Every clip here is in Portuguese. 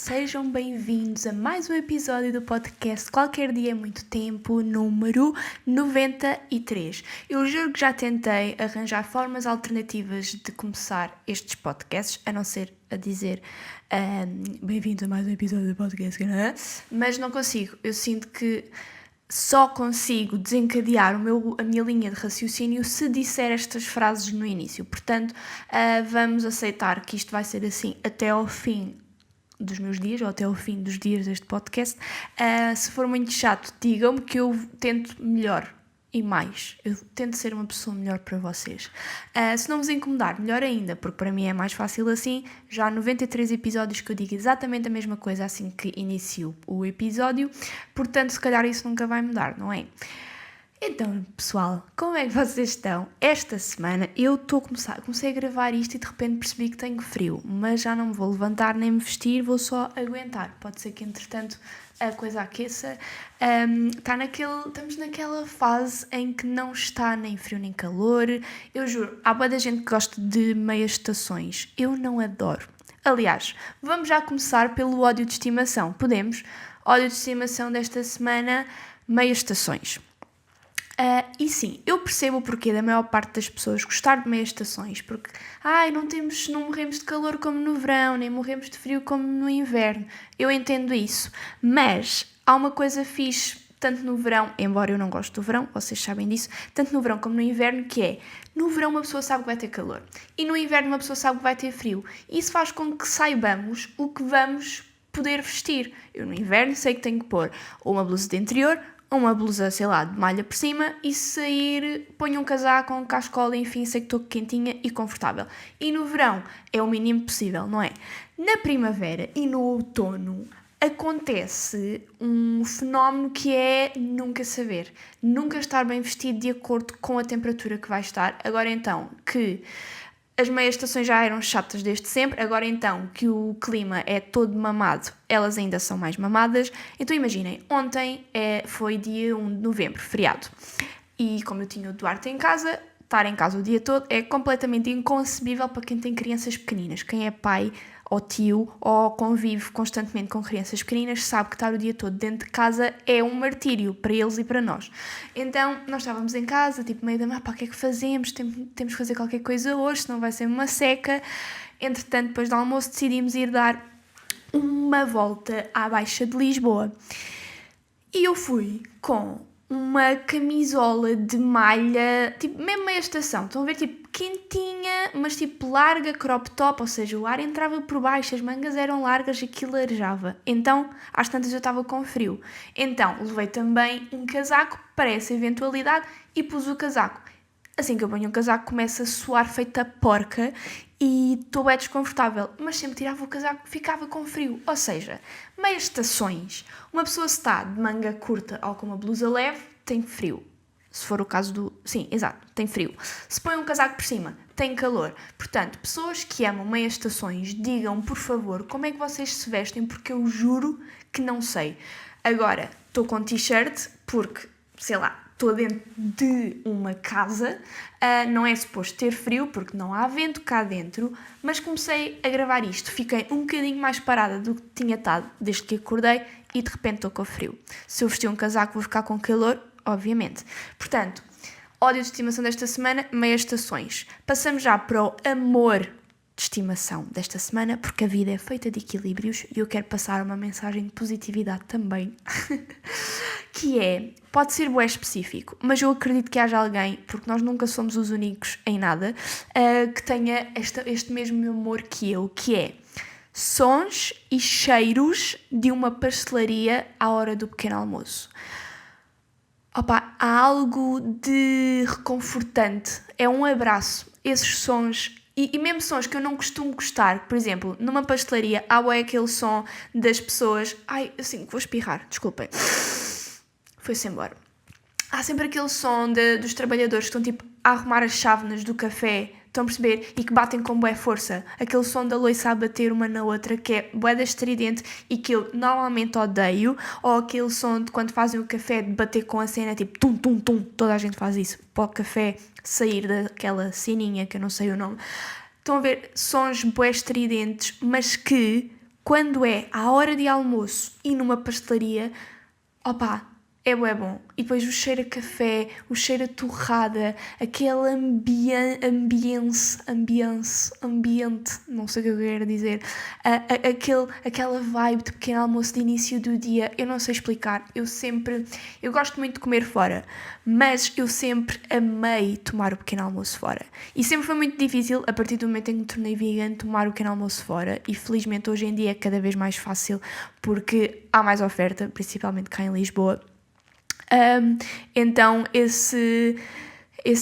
sejam bem-vindos a mais um episódio do podcast Qualquer Dia é Muito Tempo, número 93. Eu juro que já tentei arranjar formas alternativas de começar estes podcasts, a não ser a dizer bem-vindos a mais um episódio do podcast, mas não consigo. Eu sinto que só consigo desencadear a minha linha de raciocínio se disser estas frases no início. Portanto, vamos aceitar que isto vai ser assim até ao fim dos meus dias, ou até ao fim dos dias deste podcast. Se for muito chato, digam-me que eu tento melhor e mais. Eu tento ser uma pessoa melhor para vocês. Se não vos incomodar, melhor ainda, porque para mim é mais fácil assim. Já há 93 episódios que eu digo exatamente a mesma coisa assim que inicio o episódio, portanto, se calhar isso nunca vai mudar, não é? Então, pessoal, como é que vocês estão? Esta semana eu comecei a gravar isto e de repente percebi que tenho frio, mas já não me vou levantar nem me vestir, vou só aguentar. Pode ser que, entretanto, a coisa aqueça. Estamos naquela fase em que não está nem frio nem calor. Eu juro, há muita gente que gosta de meias estações. Eu não adoro. Aliás, vamos já começar pelo ódio de estimação. Podemos? Ódio de estimação desta semana, meias estações. E sim, eu percebo o porquê da maior parte das pessoas gostar de meias estações, porque não morremos de calor como no verão, nem morremos de frio como no inverno. Eu entendo isso, mas há uma coisa fixe, tanto no verão, embora eu não goste do verão, vocês sabem disso, tanto no verão como no inverno, que é, no verão uma pessoa sabe que vai ter calor, e no inverno uma pessoa sabe que vai ter frio. E isso faz com que saibamos o que vamos poder vestir. Eu no inverno sei que tenho que pôr ou uma blusa de interior, uma blusa, sei lá, de malha por cima, e sair, ponho um casaco, um cascola, enfim, sei que estou quentinha e confortável. E no verão é o mínimo possível, não é? Na primavera e no outono acontece um fenómeno que é nunca saber, nunca estar bem vestido de acordo com a temperatura que vai estar. Agora então, que as meias estações já eram chatas desde sempre, agora então que o clima é todo mamado, elas ainda são mais mamadas. Então imaginem, ontem foi dia 1 de novembro, feriado. E como eu tinha o Duarte em casa, estar em casa o dia todo é completamente inconcebível para quem tem crianças pequeninas. Quem é pai ou tio ou convive constantemente com crianças pequeninas sabe que estar o dia todo dentro de casa é um martírio para eles e para nós. Então nós estávamos em casa, tipo meio da manhã, o que é que fazemos? Temos que fazer qualquer coisa hoje, senão vai ser uma seca. Entretanto, depois do almoço decidimos ir dar uma volta à Baixa de Lisboa. E eu fui com uma camisola de malha, tipo, mesmo meia estação, estão a ver, tipo, quentinha, mas tipo larga, crop top, ou seja, o ar entrava por baixo, as mangas eram largas, aquilo arejava. Então, às tantas eu estava com frio. Então, levei também um casaco para essa eventualidade e pus o casaco. Assim que eu ponho um casaco, começa a suar feita porca e estou bem desconfortável, mas sempre tirava o casaco, ficava com frio. Ou seja, meias estações. Uma pessoa se está de manga curta ou com uma blusa leve, tem frio. Se for o caso do... Sim, exato, tem frio. Se põe um casaco por cima, tem calor. Portanto, pessoas que amam meias estações, digam, por favor, como é que vocês se vestem, porque eu juro que não sei. Agora, estou com t-shirt porque, sei lá, estou dentro de uma casa, não é suposto ter frio, porque não há vento cá dentro, mas comecei a gravar isto. Fiquei um bocadinho mais parada do que tinha estado desde que acordei e de repente estou com frio. Se eu vestir um casaco vou ficar com calor, obviamente. Portanto, ódio de estimação desta semana, meias estações. Passamos já para o amor de estimação desta semana, porque a vida é feita de equilíbrios e eu quero passar uma mensagem de positividade também, que é, pode ser bué específico, mas eu acredito que haja alguém, porque nós nunca somos os únicos em nada, que tenha este mesmo amor que eu, que é sons e cheiros de uma pastelaria à hora do pequeno almoço. Opa, há algo de reconfortante, é um abraço, esses sons. E mesmo sons que eu não costumo gostar, por exemplo, numa pastelaria, há aquele som das pessoas... Ai, assim, vou espirrar, desculpem. Foi-se embora. Há sempre aquele som dos trabalhadores que estão tipo a arrumar as chávenas do café, estão a perceber? E que batem com bué força. Aquele som da louça a bater uma na outra, que é bué da estridente e que eu normalmente odeio. Ou aquele som de quando fazem o café de bater com a cena, tipo tum, tum, tum. Toda a gente faz isso. Para o café sair daquela sininha, que eu não sei o nome. Estão a ver sons bué estridentes, mas que quando é à hora de almoço e numa pastelaria, opá, é bué bom. E depois o cheiro a café, o cheiro a torrada, aquele ambiente, não sei o que eu quero dizer, aquela vibe de pequeno almoço de início do dia, eu não sei explicar. Eu gosto muito de comer fora, mas eu sempre amei tomar o pequeno almoço fora. E sempre foi muito difícil, a partir do momento em que me tornei vegan, tomar o pequeno almoço fora. E felizmente hoje em dia é cada vez mais fácil, porque há mais oferta, principalmente cá em Lisboa. Então esse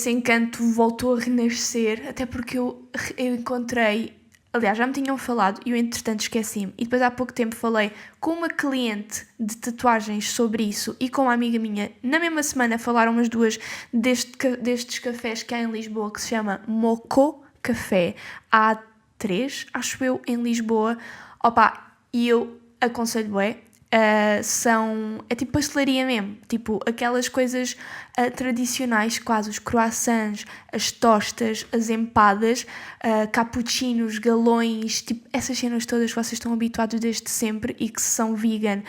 encanto voltou a renascer, até porque eu encontrei, aliás, já me tinham falado e eu entretanto esqueci-me, e depois há pouco tempo falei com uma cliente de tatuagens sobre isso e com uma amiga minha, na mesma semana falaram umas duas destes cafés que há em Lisboa, que se chama Moco Café. Há 3, acho eu, em Lisboa. Opa, e eu aconselho bué. É tipo pastelaria mesmo, tipo aquelas coisas tradicionais, quase os croissants, as tostas, as empadas, cappuccinos, galões, tipo essas cenas todas que vocês estão habituados desde sempre e que se são vegan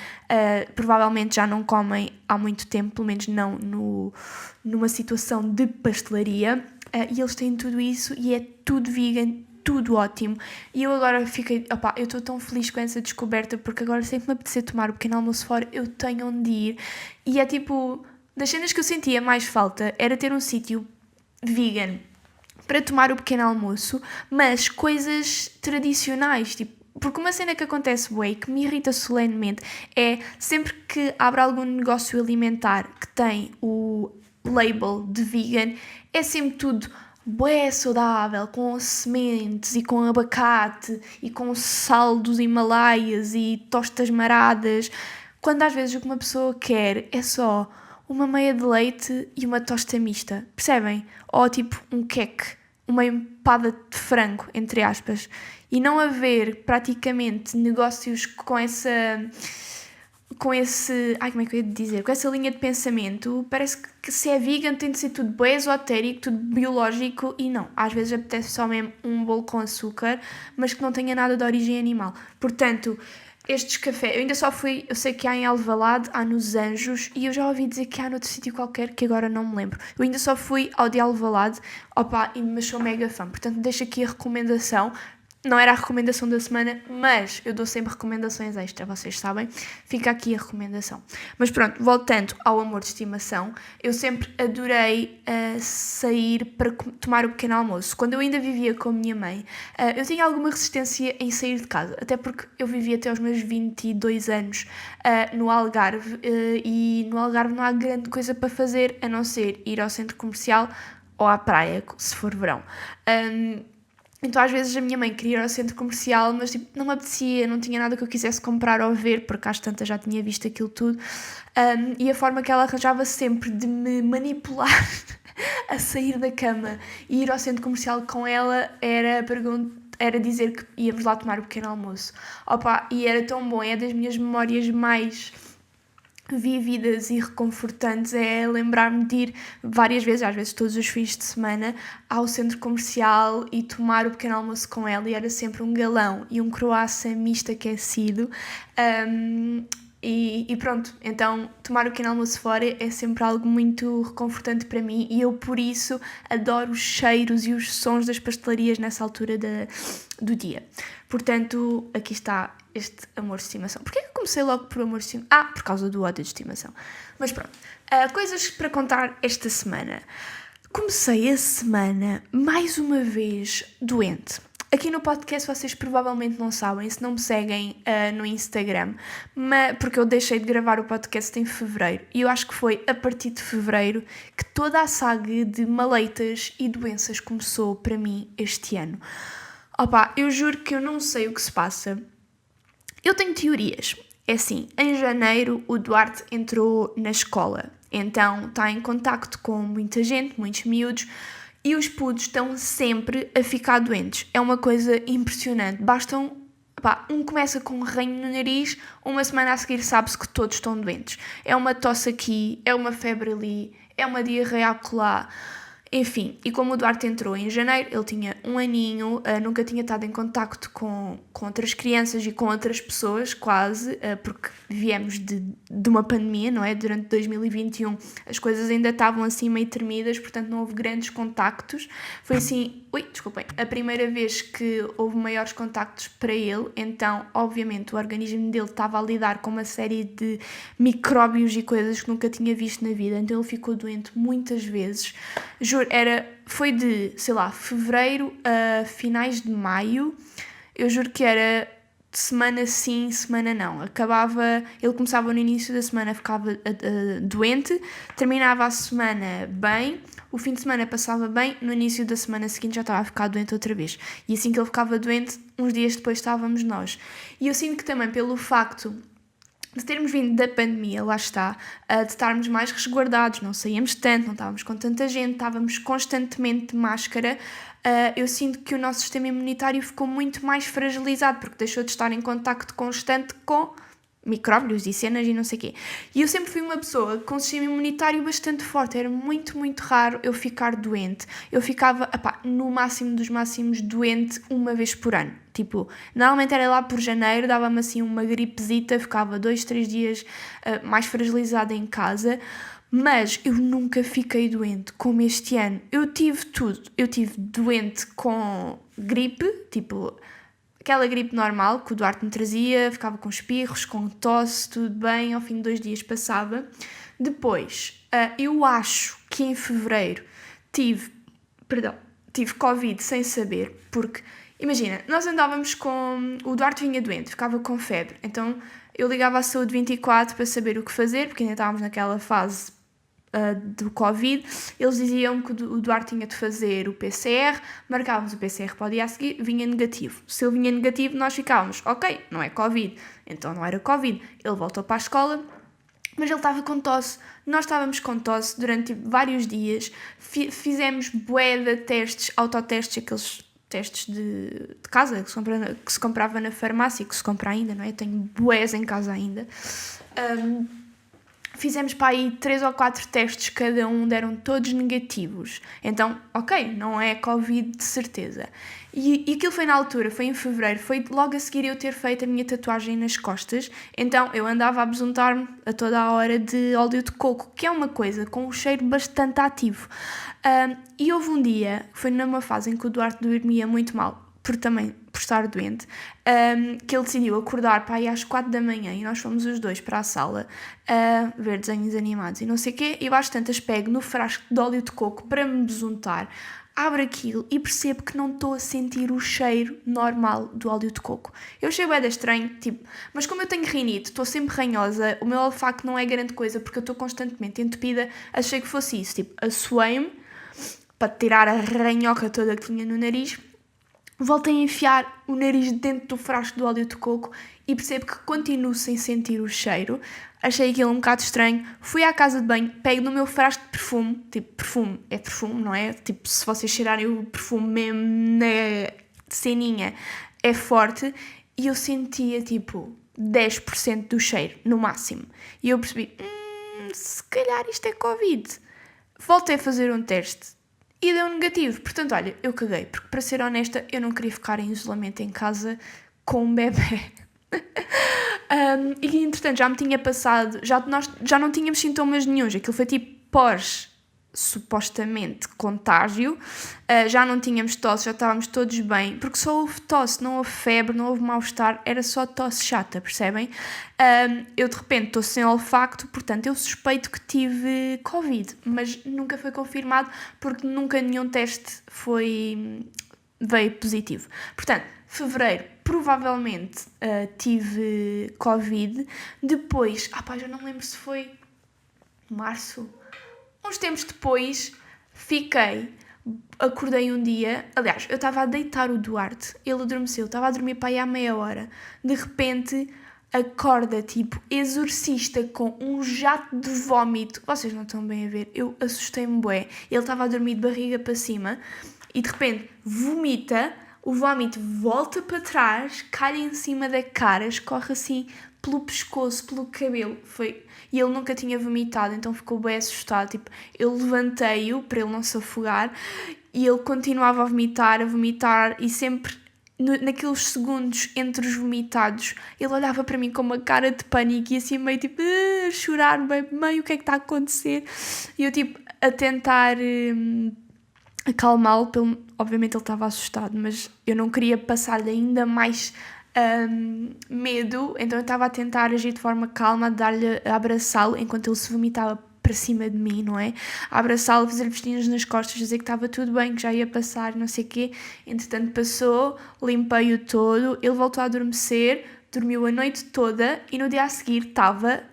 provavelmente já não comem há muito tempo, pelo menos não numa situação de pastelaria, e eles têm tudo isso e é tudo vegan, tudo ótimo. E eu agora eu estou tão feliz com essa descoberta, porque agora sempre me apetecer tomar o pequeno almoço fora, eu tenho onde ir. E é tipo, das cenas que eu sentia mais falta era ter um sítio vegan para tomar o pequeno almoço, mas coisas tradicionais, tipo, porque uma cena que acontece bué, que me irrita solenemente, é sempre que abre algum negócio alimentar que tem o label de vegan, é sempre tudo bué saudável, com sementes e com abacate e com sal dos Himalaias e tostas maradas, quando às vezes o que uma pessoa quer é só uma meia de leite e uma tosta mista, percebem? Ou tipo um queque, uma empada de frango, entre aspas, e não haver praticamente negócios com como é que eu ia dizer? Com essa linha de pensamento, parece que se é vegan tem de ser tudo bem esotérico, tudo biológico, e não. Às vezes apetece só mesmo um bolo com açúcar, mas que não tenha nada de origem animal. Portanto, estes cafés, eu ainda só fui, eu sei que há em Alvalade, há nos Anjos, e eu já ouvi dizer que há noutro sítio qualquer, que agora não me lembro. Eu ainda só fui ao de Alvalade, mas sou mega fã. Portanto, deixo aqui a recomendação. Não era a recomendação da semana, mas eu dou sempre recomendações extra, vocês sabem. Fica aqui a recomendação. Mas pronto, voltando ao amor de estimação, eu sempre adorei sair para tomar o pequeno almoço. Quando eu ainda vivia com a minha mãe, eu tinha alguma resistência em sair de casa, até porque eu vivi até aos meus 22 anos no Algarve, e no Algarve não há grande coisa para fazer, a não ser ir ao centro comercial ou à praia, se for verão. Então às vezes a minha mãe queria ir ao centro comercial, mas tipo, não me apetecia, não tinha nada que eu quisesse comprar ou ver, porque às tantas já tinha visto aquilo tudo. E a forma que ela arranjava sempre de me manipular a sair da cama e ir ao centro comercial com ela era dizer que íamos lá tomar o pequeno almoço. Opa, e era tão bom, é das minhas memórias mais vívidas e reconfortantes, é lembrar-me de ir várias vezes, às vezes todos os fins de semana, ao centro comercial e tomar o pequeno almoço com ela, e era sempre um galão e um croissant misto aquecido. E pronto, então tomar o pequeno almoço fora é sempre algo muito reconfortante para mim, e eu por isso adoro os cheiros e os sons das pastelarias nessa altura do dia. Portanto, aqui está este amor de estimação. Porquê que eu comecei logo por amor de estimação? Por causa do ódio de estimação. Mas pronto, coisas para contar esta semana. Comecei a semana, mais uma vez, doente. Aqui no podcast vocês provavelmente não sabem, se não me seguem no Instagram, porque eu deixei de gravar o podcast em fevereiro, e eu acho que foi a partir de fevereiro que toda a saga de maleitas e doenças começou para mim este ano. Opa, eu juro que eu não sei o que se passa. Eu tenho teorias. É assim, em janeiro o Duarte entrou na escola, então está em contacto com muita gente, muitos miúdos, e os putos estão sempre a ficar doentes. É uma coisa impressionante. Um começa com um ranho no nariz, uma semana a seguir sabe-se que todos estão doentes. É uma tosse aqui, é uma febre ali, é uma diarreia acolá. Enfim, e como o Duarte entrou em janeiro, ele tinha 1 aninho, nunca tinha estado em contacto com outras crianças e com outras pessoas, quase, porque viemos de uma pandemia, não é? Durante 2021 as coisas ainda estavam assim meio tremidas, portanto não houve grandes contactos. Foi assim, desculpem, a primeira vez que houve maiores contactos para ele, então obviamente o organismo dele estava a lidar com uma série de micróbios e coisas que nunca tinha visto na vida, então ele ficou doente muitas vezes. Juro, foi de, sei lá, fevereiro a finais de maio. Eu juro que era semana sim, semana não. Ele começava no início da semana, ficava doente, terminava a semana bem, o fim de semana passava bem, no início da semana seguinte já estava a ficar doente outra vez. E assim que ele ficava doente, uns dias depois estávamos nós. E eu sinto que também pelo facto de termos vindo da pandemia, lá está, de estarmos mais resguardados, não saíamos tanto, não estávamos com tanta gente, estávamos constantemente de máscara, eu sinto que o nosso sistema imunitário ficou muito mais fragilizado, porque deixou de estar em contacto constante com micróbios e cenas e não sei o quê. E eu sempre fui uma pessoa com um sistema imunitário bastante forte, era muito, muito raro eu ficar doente. Eu ficava, no máximo dos máximos, doente uma vez por ano. Tipo, normalmente era lá por janeiro, dava-me assim uma gripezita, ficava 2, 3 dias mais fragilizada em casa, mas eu nunca fiquei doente, como este ano. Eu tive tudo. Eu tive doente com gripe, tipo aquela gripe normal que o Duarte me trazia, ficava com espirros, com tosse, tudo bem, ao fim de 2 dias passava. Depois, eu acho que em fevereiro tive Covid sem saber, porque, imagina, nós andávamos com... O Duarte vinha doente, ficava com febre, então eu ligava à Saúde 24 para saber o que fazer, porque ainda estávamos naquela fase do Covid. Eles diziam que o Duarte tinha de fazer o PCR, marcávamos o PCR para o dia a seguir, vinha negativo. Se ele vinha negativo, nós ficávamos, ok, não é Covid, então não era Covid. Ele voltou para a escola, mas ele estava com tosse. Nós estávamos com tosse durante vários dias, fizemos bué de testes, autotestes, aqueles testes de casa que se comprava na farmácia e que se compra ainda, não é? Eu tenho bués em casa ainda. Fizemos para aí 3 ou 4 testes, cada um deram todos negativos. Então, ok, não é Covid de certeza. E aquilo foi na altura, foi em fevereiro, foi logo a seguir eu ter feito a minha tatuagem nas costas. Então eu andava a besuntar-me a toda a hora de óleo de coco, que é uma coisa com um cheiro bastante ativo. E houve um dia, foi numa fase em que o Duarte dormia muito mal, por estar doente, que ele decidiu acordar para ir às 4 da manhã e nós fomos os dois para a sala ver desenhos animados e não sei o quê, e às tantas pego no frasco de óleo de coco para me besuntar, abro aquilo e percebo que não estou a sentir o cheiro normal do óleo de coco. Eu achei bem estranho, mas como eu tenho rinite, estou sempre ranhosa, o meu olfato não é grande coisa porque eu estou constantemente entupida, achei que fosse isso, assoei-me para tirar a ranhoca toda que tinha no nariz. Voltei a enfiar o nariz dentro do frasco do óleo de coco e percebo que continuo sem sentir o cheiro. Achei aquilo um bocado estranho. Fui à casa de banho, pego no meu frasco de perfume. Perfume é perfume, não é? Se vocês cheirarem o perfume mesmo na ceninha, é forte. E eu sentia, 10% do cheiro, no máximo. E eu percebi, se calhar isto é Covid. Voltei a fazer um teste. E deu negativo. Portanto, olha, eu caguei. Porque, para ser honesta, eu não queria ficar em isolamento em casa com um bebê. E, entretanto, já me tinha passado... Nós já não tínhamos sintomas nenhuns. Aquilo foi pós, supostamente, contágio. Já não tínhamos tosse, já estávamos todos bem. Porque só houve tosse, não houve febre, não houve mal-estar. Era só tosse chata, percebem? Eu, de repente, estou sem olfacto, portanto, eu suspeito que tive Covid. Mas nunca foi confirmado, porque nunca nenhum teste veio positivo. Portanto, fevereiro, provavelmente, tive Covid. Depois, já não lembro se foi março. Uns tempos depois, acordei um dia, aliás, eu estava a deitar o Duarte, ele adormeceu, estava a dormir para aí há meia hora, de repente acorda exorcista com um jato de vómito, vocês não estão bem a ver, eu assustei-me bué, ele estava a dormir de barriga para cima e de repente vomita, o vómito volta para trás, cai em cima da cara, escorre assim pelo pescoço, pelo cabelo. E ele nunca tinha vomitado, então ficou bem assustado. Tipo, eu levantei-o para ele não se afogar e ele continuava a vomitar e sempre naqueles segundos entre os vomitados ele olhava para mim com uma cara de pânico e assim meio tipo a chorar, meio o que é que está a acontecer? E eu tipo a tentar acalmá-lo, obviamente ele estava assustado, mas eu não queria passar-lhe ainda mais medo, então eu estava a tentar agir de forma calma, a abraçá-lo enquanto ele se vomitava para cima de mim, não é? A abraçá-lo, fazer vestinhos nas costas, dizer que estava tudo bem, que já ia passar, não sei o quê. Entretanto passou, limpei-o todo, ele voltou a adormecer, dormiu a noite toda e no dia a seguir estava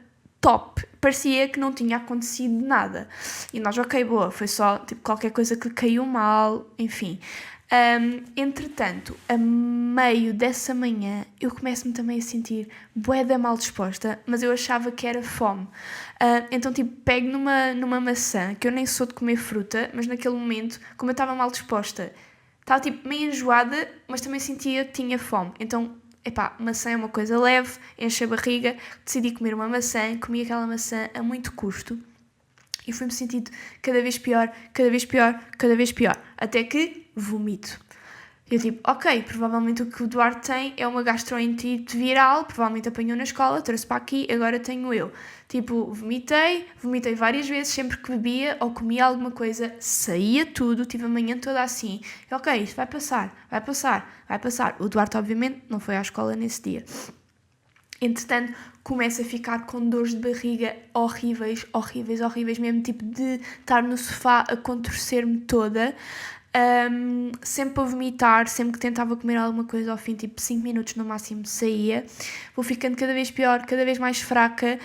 top. Parecia que não tinha acontecido nada. E nós, ok, boa, foi só tipo, qualquer coisa que caiu mal, enfim. Entretanto, a meio dessa manhã, eu começo-me também a sentir bué da mal disposta, mas eu achava que era fome. Então, tipo, pego numa maçã, que eu nem sou de comer fruta, mas naquele momento, como eu estava mal disposta, estava tipo meio enjoada, mas também sentia que tinha fome. Então, maçã é uma coisa leve, enche a barriga, decidi comer uma maçã, comi aquela maçã a muito custo e fui-me sentindo cada vez pior, cada vez pior, cada vez pior, até que vomito. Eu tipo, ok, provavelmente o que o Duarte tem é uma gastroenterite viral, provavelmente apanhou na escola, trouxe para aqui, agora tenho eu. Tipo, vomitei várias vezes, sempre que bebia ou comia alguma coisa, saía tudo, tive a manhã toda assim. Ok, isto vai passar. O Duarte, obviamente, não foi à escola nesse dia. Entretanto, começo a ficar com dores de barriga horríveis, mesmo tipo de estar no sofá a contorcer-me toda. Sempre a vomitar, sempre que tentava comer alguma coisa ao fim, tipo 5 minutos no máximo saía. Vou ficando cada vez pior, cada vez mais fraca.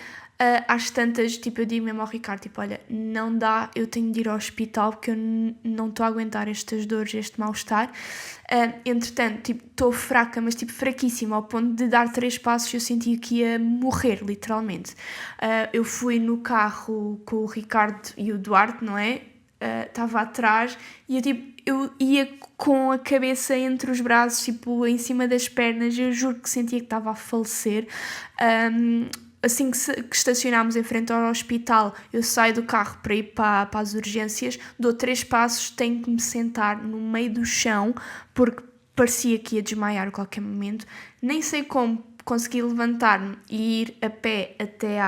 Às tantas, tipo, eu digo mesmo ao Ricardo, tipo, olha, não dá, eu tenho de ir ao hospital porque eu não estou a aguentar estas dores, este mal-estar. Entretanto, tipo, estou fraca, mas tipo, fraquíssima, ao ponto de dar 3 passos eu sentia que ia morrer, literalmente. Eu fui no carro com o Ricardo e o Duarte, não é? Estava atrás e eu ia com a cabeça entre os braços, tipo, em cima das pernas, eu juro que sentia que estava a falecer. Assim que estacionámos em frente ao hospital, eu saio do carro para ir para as urgências, dou 3 passos, tenho que me sentar no meio do chão, porque parecia que ia desmaiar a qualquer momento. Nem sei como consegui levantar-me e ir a pé até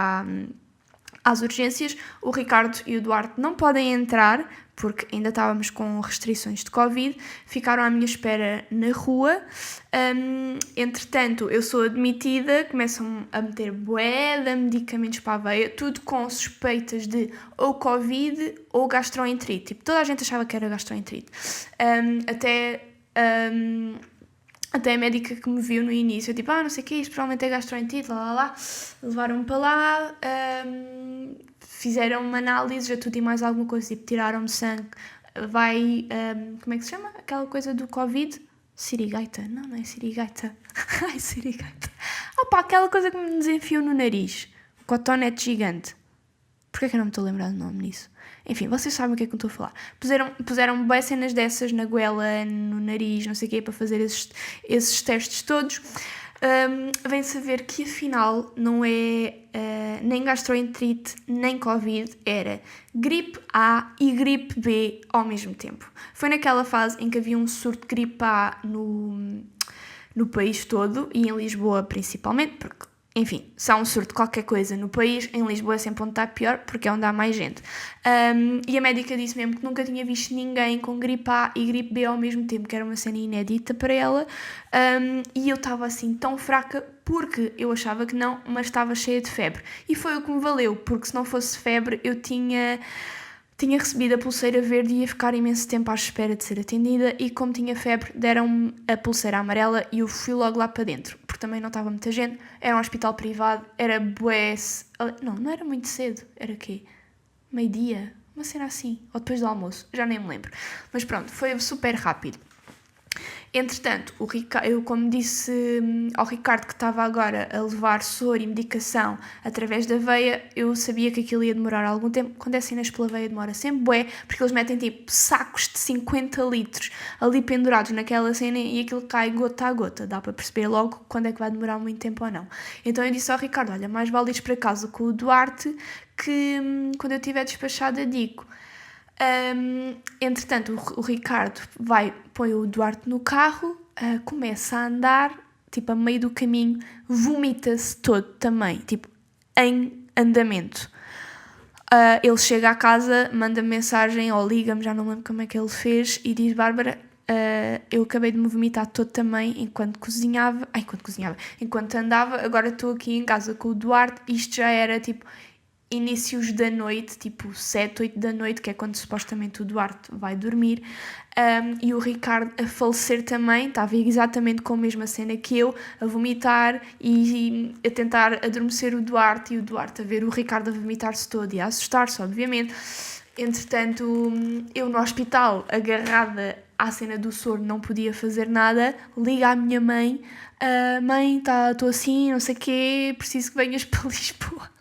às urgências. O Ricardo e o Duarte não podem entrar, porque ainda estávamos com restrições de Covid, ficaram à minha espera na rua. Entretanto, eu sou admitida, começam a meter bué de medicamentos para a veia, tudo com suspeitas de ou Covid ou gastroenterite. Tipo, toda a gente achava que era gastroenterite. Até a médica que me viu no início, tipo, não sei o que, isto provavelmente é gastroenterite, levaram-me para lá, fizeram uma análise, tudo e mais alguma coisa, tipo, tiraram-me sangue, como é que se chama? Aquela coisa do Covid? Sirigaita? Não é sirigaita. Ai, sirigaita. Aquela coisa que me desenfiou no nariz. O cotonete gigante. Porquê que eu não me estou a lembrar do nome nisso? Enfim, vocês sabem o que é que eu estou a falar. Puseram bem cenas dessas na goela, no nariz, não sei o quê, para fazer esses testes todos. Vem-se a ver que afinal não é nem gastroenterite, nem Covid, era gripe A e gripe B ao mesmo tempo. Foi naquela fase em que havia um surto de gripe A no país todo e em Lisboa principalmente, porque enfim, se há um surto de qualquer coisa no país, em Lisboa é sempre onde está pior, porque é onde há mais gente. E a médica disse mesmo que nunca tinha visto ninguém com gripe A e gripe B ao mesmo tempo, que era uma cena inédita para ela. E eu estava assim tão fraca, porque eu achava que não, mas estava cheia de febre. E foi o que me valeu, porque se não fosse febre, eu tinha recebido a pulseira verde e ia ficar imenso tempo à espera de ser atendida, e como tinha febre, deram-me a pulseira amarela e eu fui logo lá para dentro, porque também não estava muita gente, era um hospital privado, era bué... Não era muito cedo, era quê? Meio-dia? Uma cena assim, ou depois do almoço, já nem me lembro. Mas pronto, foi super rápido. Entretanto, eu como disse ao Ricardo que estava agora a levar soro e medicação através da veia, eu sabia que aquilo ia demorar algum tempo. Quando é cenas pela veia demora sempre bué, porque eles metem tipo sacos de 50 litros ali pendurados naquela cena e aquilo cai gota a gota. Dá para perceber logo quando é que vai demorar muito tempo ou não. Então eu disse ao Ricardo, olha, mais vale ir para casa com o Duarte que quando eu estiver despachada digo. Entretanto, o Ricardo põe o Duarte no carro, começa a andar, tipo, a meio do caminho, vomita-se todo também, tipo, em andamento. Ele chega à casa, manda mensagem ou liga-me, já não lembro como é que ele fez, e diz, Bárbara, eu acabei de me vomitar todo também enquanto andava, agora estou aqui em casa com o Duarte, isto já era, tipo, inícios da noite, tipo 7, 8 da noite, que é quando supostamente o Duarte vai dormir, e o Ricardo a falecer também, estava exatamente com a mesma cena que eu, a vomitar e a tentar adormecer o Duarte, e o Duarte a ver o Ricardo a vomitar-se todo e a assustar-se, obviamente. Entretanto, eu no hospital, agarrada à cena do soro, não podia fazer nada, liga à minha mãe, mãe, estou assim, não sei o quê, preciso que venhas para Lisboa.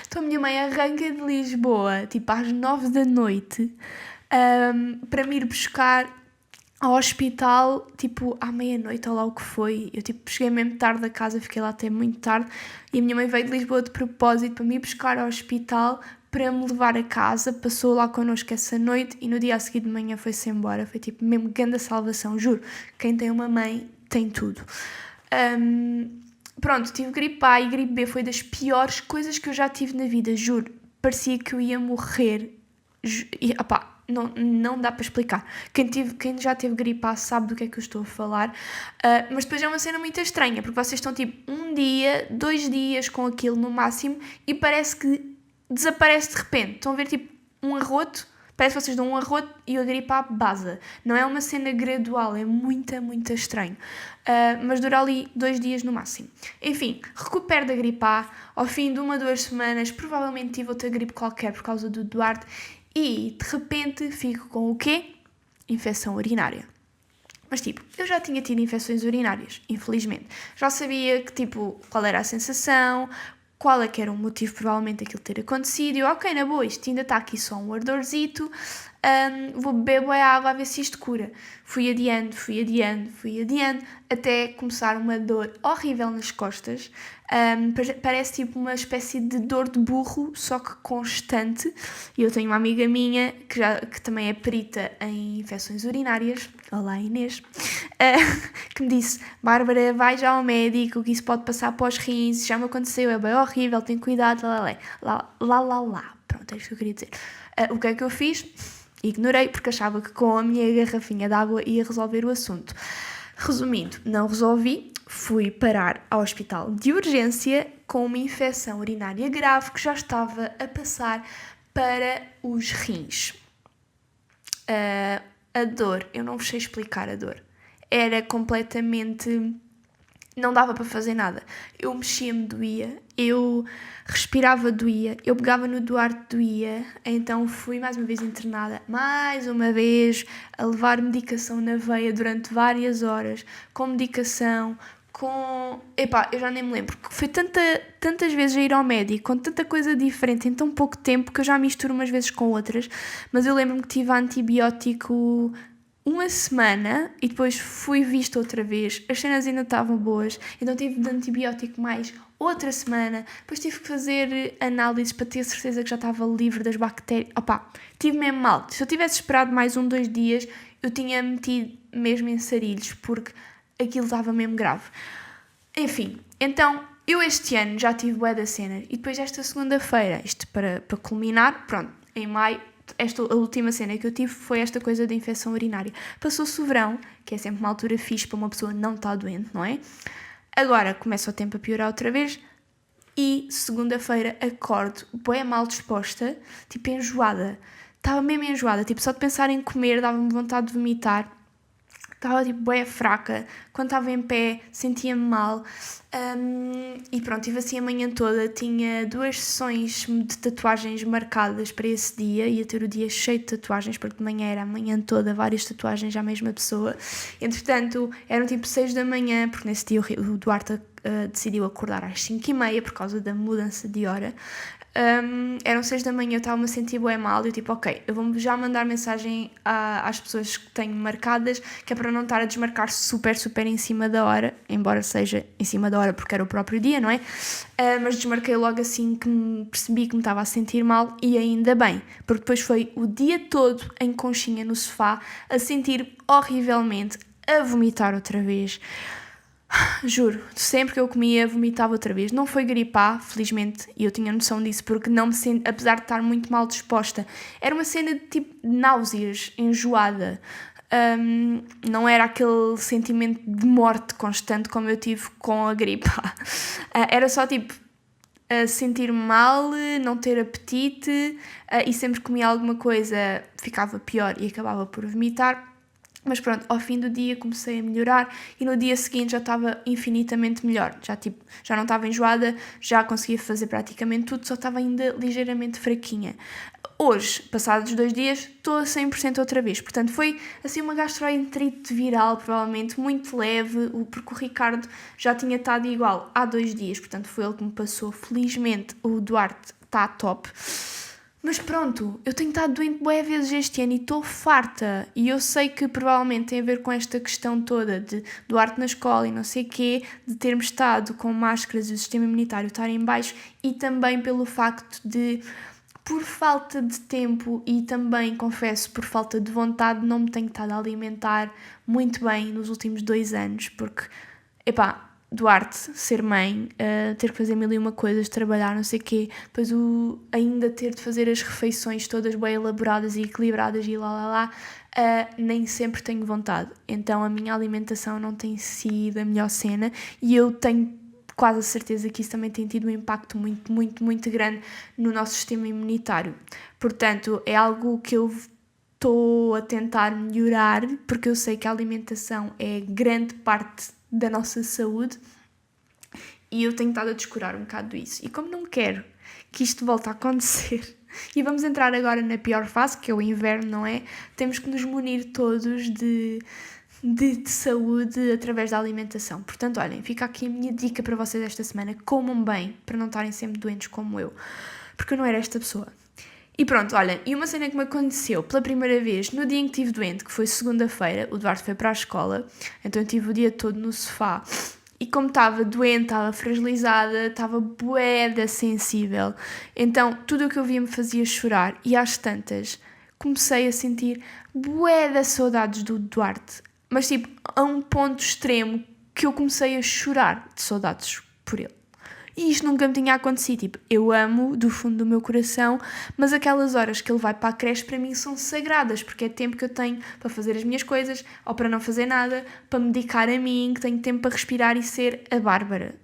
Então a minha mãe arranca de Lisboa, tipo às 9 da noite, para me ir buscar ao hospital, tipo à meia-noite ou lá o que foi. Eu tipo cheguei mesmo tarde da casa, fiquei lá até muito tarde, e a minha mãe veio de Lisboa de propósito para me ir buscar ao hospital, para me levar a casa, passou lá connosco essa noite e no dia a seguir de manhã foi-se embora. Foi tipo mesmo grande salvação, juro. Quem tem uma mãe tem tudo. Pronto, tive gripe A e gripe B, foi das piores coisas que eu já tive na vida, juro. Parecia que eu ia morrer. E, opá, não dá para explicar. Quem já teve gripe A sabe do que é que eu estou a falar. Mas depois é uma cena muito estranha, porque vocês estão tipo 1 dia, 2 dias com aquilo no máximo e parece que desaparece de repente. Estão a ver tipo um arroto? Parece que vocês dão um arroto e a gripe A baza. Não é uma cena gradual, é muito estranho. Mas dura ali 2 dias no máximo. Enfim, recupero da gripe A. Ao fim de 1 a 2 semanas, provavelmente tive outra gripe qualquer por causa do Duarte. E, de repente, fico com o quê? Infecção urinária. Mas, tipo, eu já tinha tido infecções urinárias, infelizmente. Já sabia que, tipo, qual era a sensação, qual é que era o motivo provavelmente daquilo ter acontecido. E eu, ok, na boa, isto ainda está aqui só um ardorzito, vou beber boa água a ver se isto cura. Fui adiando, até começar uma dor horrível nas costas. Parece tipo uma espécie de dor de burro, só que constante. E eu tenho uma amiga minha que também é perita em infecções urinárias, olá Inês, que me disse, Bárbara, vai já ao médico, que isso pode passar para os rins, já me aconteceu, é bem horrível, tem cuidado, lá. Pronto, é isto que eu queria dizer. O que é que eu fiz? Ignorei, porque achava que com a minha garrafinha de água ia resolver o assunto. Resumindo, não resolvi, fui parar ao hospital de urgência com uma infecção urinária grave que já estava a passar para os rins. A dor, eu não vos sei explicar a dor. Era completamente... Não dava para fazer nada. Eu mexia-me, doía. Eu respirava, doía. Eu pegava no Duarte, doía. Então fui mais uma vez internada. Mais uma vez a levar medicação na veia durante várias horas. Com medicação, eu já nem me lembro. Foi tantas vezes a ir ao médico, com tanta coisa diferente em tão pouco tempo, que eu já misturo umas vezes com outras. Mas eu lembro-me que tive antibiótico 1 semana e depois fui vista outra vez, as cenas ainda estavam boas, então tive de antibiótico mais outra semana, depois tive que fazer análises para ter certeza que já estava livre das bactérias. Tive mesmo mal. Se eu tivesse esperado mais 1, 2 dias, eu tinha metido mesmo em sarilhos, porque aquilo estava mesmo grave. Enfim, então eu este ano já tive bué da cena e depois esta segunda-feira, isto para culminar, pronto, em maio, a última cena que eu tive foi esta coisa da infecção urinária. Passou-se o verão, que é sempre uma altura fixe para uma pessoa não estar doente, não é? Agora começa o tempo a piorar outra vez e segunda-feira acordo bem mal disposta, tipo enjoada. Estava mesmo enjoada, tipo só de pensar em comer dava-me vontade de vomitar. estava tipo bué fraca, quando estava em pé sentia-me mal, e pronto, tive assim a manhã toda, tinha 2 sessões de tatuagens marcadas para esse dia, ia ter o dia cheio de tatuagens, porque de manhã era a manhã toda, várias tatuagens à mesma pessoa, entretanto eram tipo 6 da manhã, porque nesse dia o Duarte decidiu acordar às 5h30 por causa da mudança de hora. Eram 6 da manhã, eu estava-me a sentir bem mal, eu tipo, ok, eu vou já mandar mensagem às pessoas que tenho marcadas, que é para não estar a desmarcar super em cima da hora, embora seja em cima da hora porque era o próprio dia, não é? Mas desmarquei logo assim que percebi que me estava a sentir mal, e ainda bem, porque depois foi o dia todo em conchinha no sofá, a sentir horrivelmente, a vomitar outra vez. Juro, sempre que eu comia vomitava outra vez. Não foi gripar, felizmente, e eu tinha noção disso, porque não me senti, apesar de estar muito mal disposta, era uma cena de tipo náuseas, enjoada. Não era aquele sentimento de morte constante como eu tive com a gripe. Era só tipo sentir mal, não ter apetite, e sempre que comia alguma coisa ficava pior e acabava por vomitar. Mas pronto, ao fim do dia comecei a melhorar e no dia seguinte já estava infinitamente melhor. Já não estava enjoada, já conseguia fazer praticamente tudo, só estava ainda ligeiramente fraquinha. Hoje, passados 2 dias, estou a 100% outra vez. Portanto, foi assim uma gastroenterite viral, provavelmente, muito leve, porque o Ricardo já tinha estado igual há 2 dias. Portanto, foi ele que me passou. Felizmente, o Duarte está top. Mas pronto, eu tenho estado doente bué vezes este ano e estou farta. E eu sei que provavelmente tem a ver com esta questão toda de Duarte na escola e não sei o quê, de termos estado com máscaras e o sistema imunitário estar em baixo, e também pelo facto de, por falta de tempo e também, confesso, por falta de vontade, não me tenho estado a alimentar muito bem nos últimos 2 anos, porque, Duarte, ser mãe, ter que fazer 1001 coisas, trabalhar, não sei o quê, depois ainda ter de fazer as refeições todas bem elaboradas e equilibradas e nem sempre tenho vontade. Então a minha alimentação não tem sido a melhor cena, e eu tenho quase a certeza que isso também tem tido um impacto muito grande no nosso sistema imunitário. Portanto, é algo que eu estou a tentar melhorar, porque eu sei que a alimentação é grande parte da nossa saúde, e eu tenho estado a descurar um bocado isso. E como não quero que isto volte a acontecer, e vamos entrar agora na pior fase, que é o inverno, não é? Temos que nos munir todos de saúde através da alimentação. Portanto, olhem, fica aqui a minha dica para vocês esta semana: comam bem, para não estarem sempre doentes como eu, porque eu não era esta pessoa. E pronto, olha, e uma cena que me aconteceu pela primeira vez no dia em que estive doente, que foi segunda-feira, o Duarte foi para a escola, então eu estive o dia todo no sofá, e como estava doente, estava fragilizada, estava bué sensível, então tudo o que eu via me fazia chorar, e às tantas comecei a sentir bué saudades do Duarte, mas tipo a um ponto extremo que eu comecei a chorar de saudades por ele. E isto nunca me tinha acontecido. Tipo, eu amo do fundo do meu coração, mas aquelas horas que ele vai para a creche para mim são sagradas, porque é tempo que eu tenho para fazer as minhas coisas, ou para não fazer nada, para me dedicar a mim, que tenho tempo para respirar e ser a Bárbara,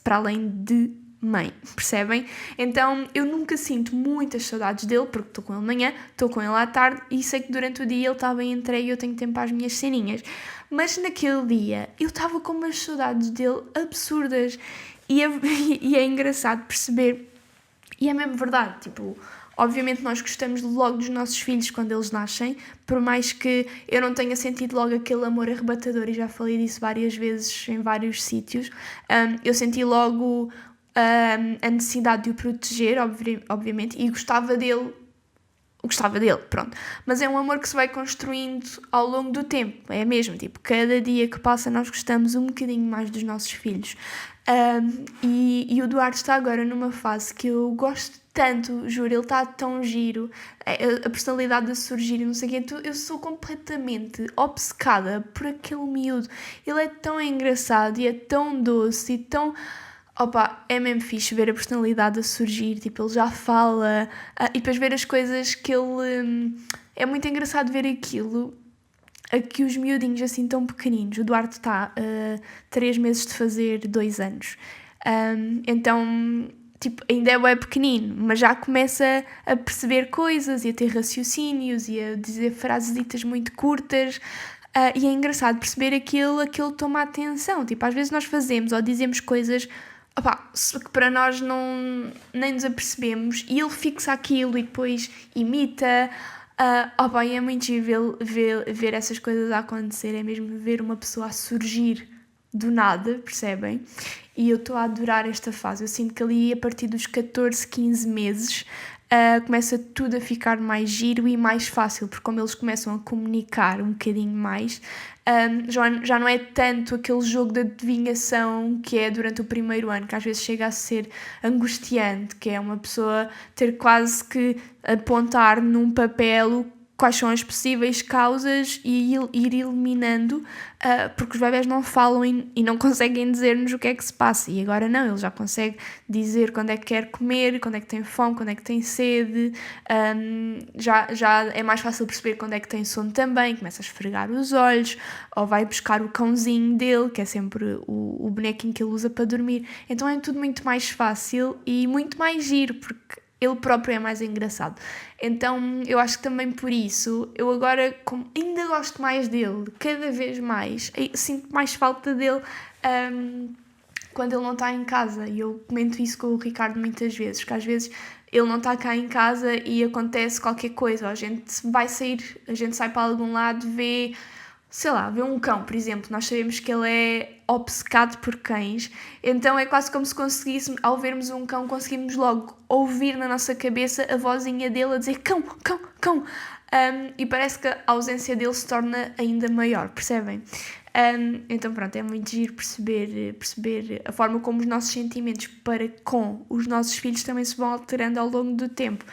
para além de mãe, percebem? Então eu nunca sinto muitas saudades dele, porque estou com ele de manhã, estou com ele à tarde, e sei que durante o dia ele está bem entregue e eu tenho tempo para as minhas ceninhas. Mas naquele dia eu estava com umas saudades dele absurdas. E é engraçado perceber, e é mesmo verdade, tipo, obviamente nós gostamos logo dos nossos filhos quando eles nascem, por mais que eu não tenha sentido logo aquele amor arrebatador, e já falei disso várias vezes em vários sítios, eu senti logo a necessidade de o proteger, obviamente, e gostava dele, pronto. Mas é um amor que se vai construindo ao longo do tempo, é mesmo, tipo, cada dia que passa nós gostamos um bocadinho mais dos nossos filhos. E o Duarte está agora numa fase que eu gosto tanto, juro, ele está tão giro, a personalidade a surgir e não sei o quê, eu sou completamente obcecada por aquele miúdo. Ele é tão engraçado e é tão doce e tão... Opa, é mesmo fixe ver a personalidade a surgir, tipo, ele já fala, e depois ver as coisas que ele... é muito engraçado ver aquilo, aqui os miudinhos assim tão pequeninos. O Duarte está 3 meses de fazer 2 anos, então, tipo, ainda é bem pequenino, mas já começa a perceber coisas e a ter raciocínios e a dizer frasesitas muito curtas. E é engraçado perceber aquilo toma atenção. Tipo, às vezes nós fazemos ou dizemos coisas que para nós nem nos apercebemos e ele fixa aquilo e depois imita. E é muito giro ver essas coisas a acontecer, é mesmo ver uma pessoa a surgir do nada, percebem? E eu estou a adorar esta fase. Eu sinto que ali, a partir dos 14, 15 meses, começa tudo a ficar mais giro e mais fácil, porque como eles começam a comunicar um bocadinho mais, já não é tanto aquele jogo de adivinhação que é durante o primeiro ano, que às vezes chega a ser angustiante, que é uma pessoa ter quase que apontar num papel quais são as possíveis causas e ir eliminando, porque os bebés não falam e não conseguem dizer-nos o que é que se passa. E agora não, ele já consegue dizer quando é que quer comer, quando é que tem fome, quando é que tem sede, já é mais fácil perceber quando é que tem sono também, começa a esfregar os olhos, ou vai buscar o cãozinho dele, que é sempre o bonequinho que ele usa para dormir. Então é tudo muito mais fácil e muito mais giro, porque ele próprio é mais engraçado. Então eu acho que também por isso eu agora ainda gosto mais dele, cada vez mais, sinto mais falta dele quando ele não está em casa. E eu comento isso com o Ricardo muitas vezes, que às vezes ele não está cá em casa e acontece qualquer coisa, ou a gente vai sair, a gente sai para algum lado, vê um cão, por exemplo. Nós sabemos que ele é obcecado por cães, então é quase como se conseguíssemos, ao vermos um cão, conseguimos logo ouvir na nossa cabeça a vozinha dele a dizer cão, cão, cão, e parece que a ausência dele se torna ainda maior, percebem? Então pronto, é muito giro perceber a forma como os nossos sentimentos para com os nossos filhos também se vão alterando ao longo do tempo.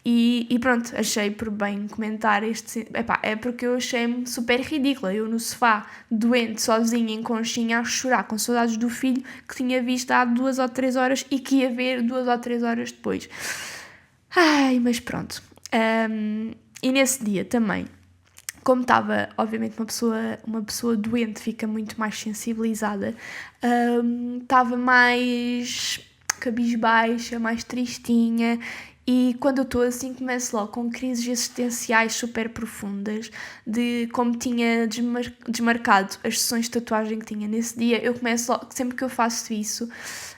E pronto, achei por bem comentar é porque eu achei-me super ridícula. Eu no sofá, doente, sozinha, em conchinha, a chorar, com saudades do filho que tinha visto há 2 ou 3 horas e que ia ver 2 ou 3 horas depois. Mas pronto. E nesse dia também, como estava, obviamente, uma pessoa doente fica muito mais sensibilizada, estava mais cabisbaixa, mais tristinha. E quando eu estou assim, começo logo com crises existenciais super profundas, de como tinha desmarcado as sessões de tatuagem que tinha nesse dia. Eu começo logo, sempre que eu faço isso,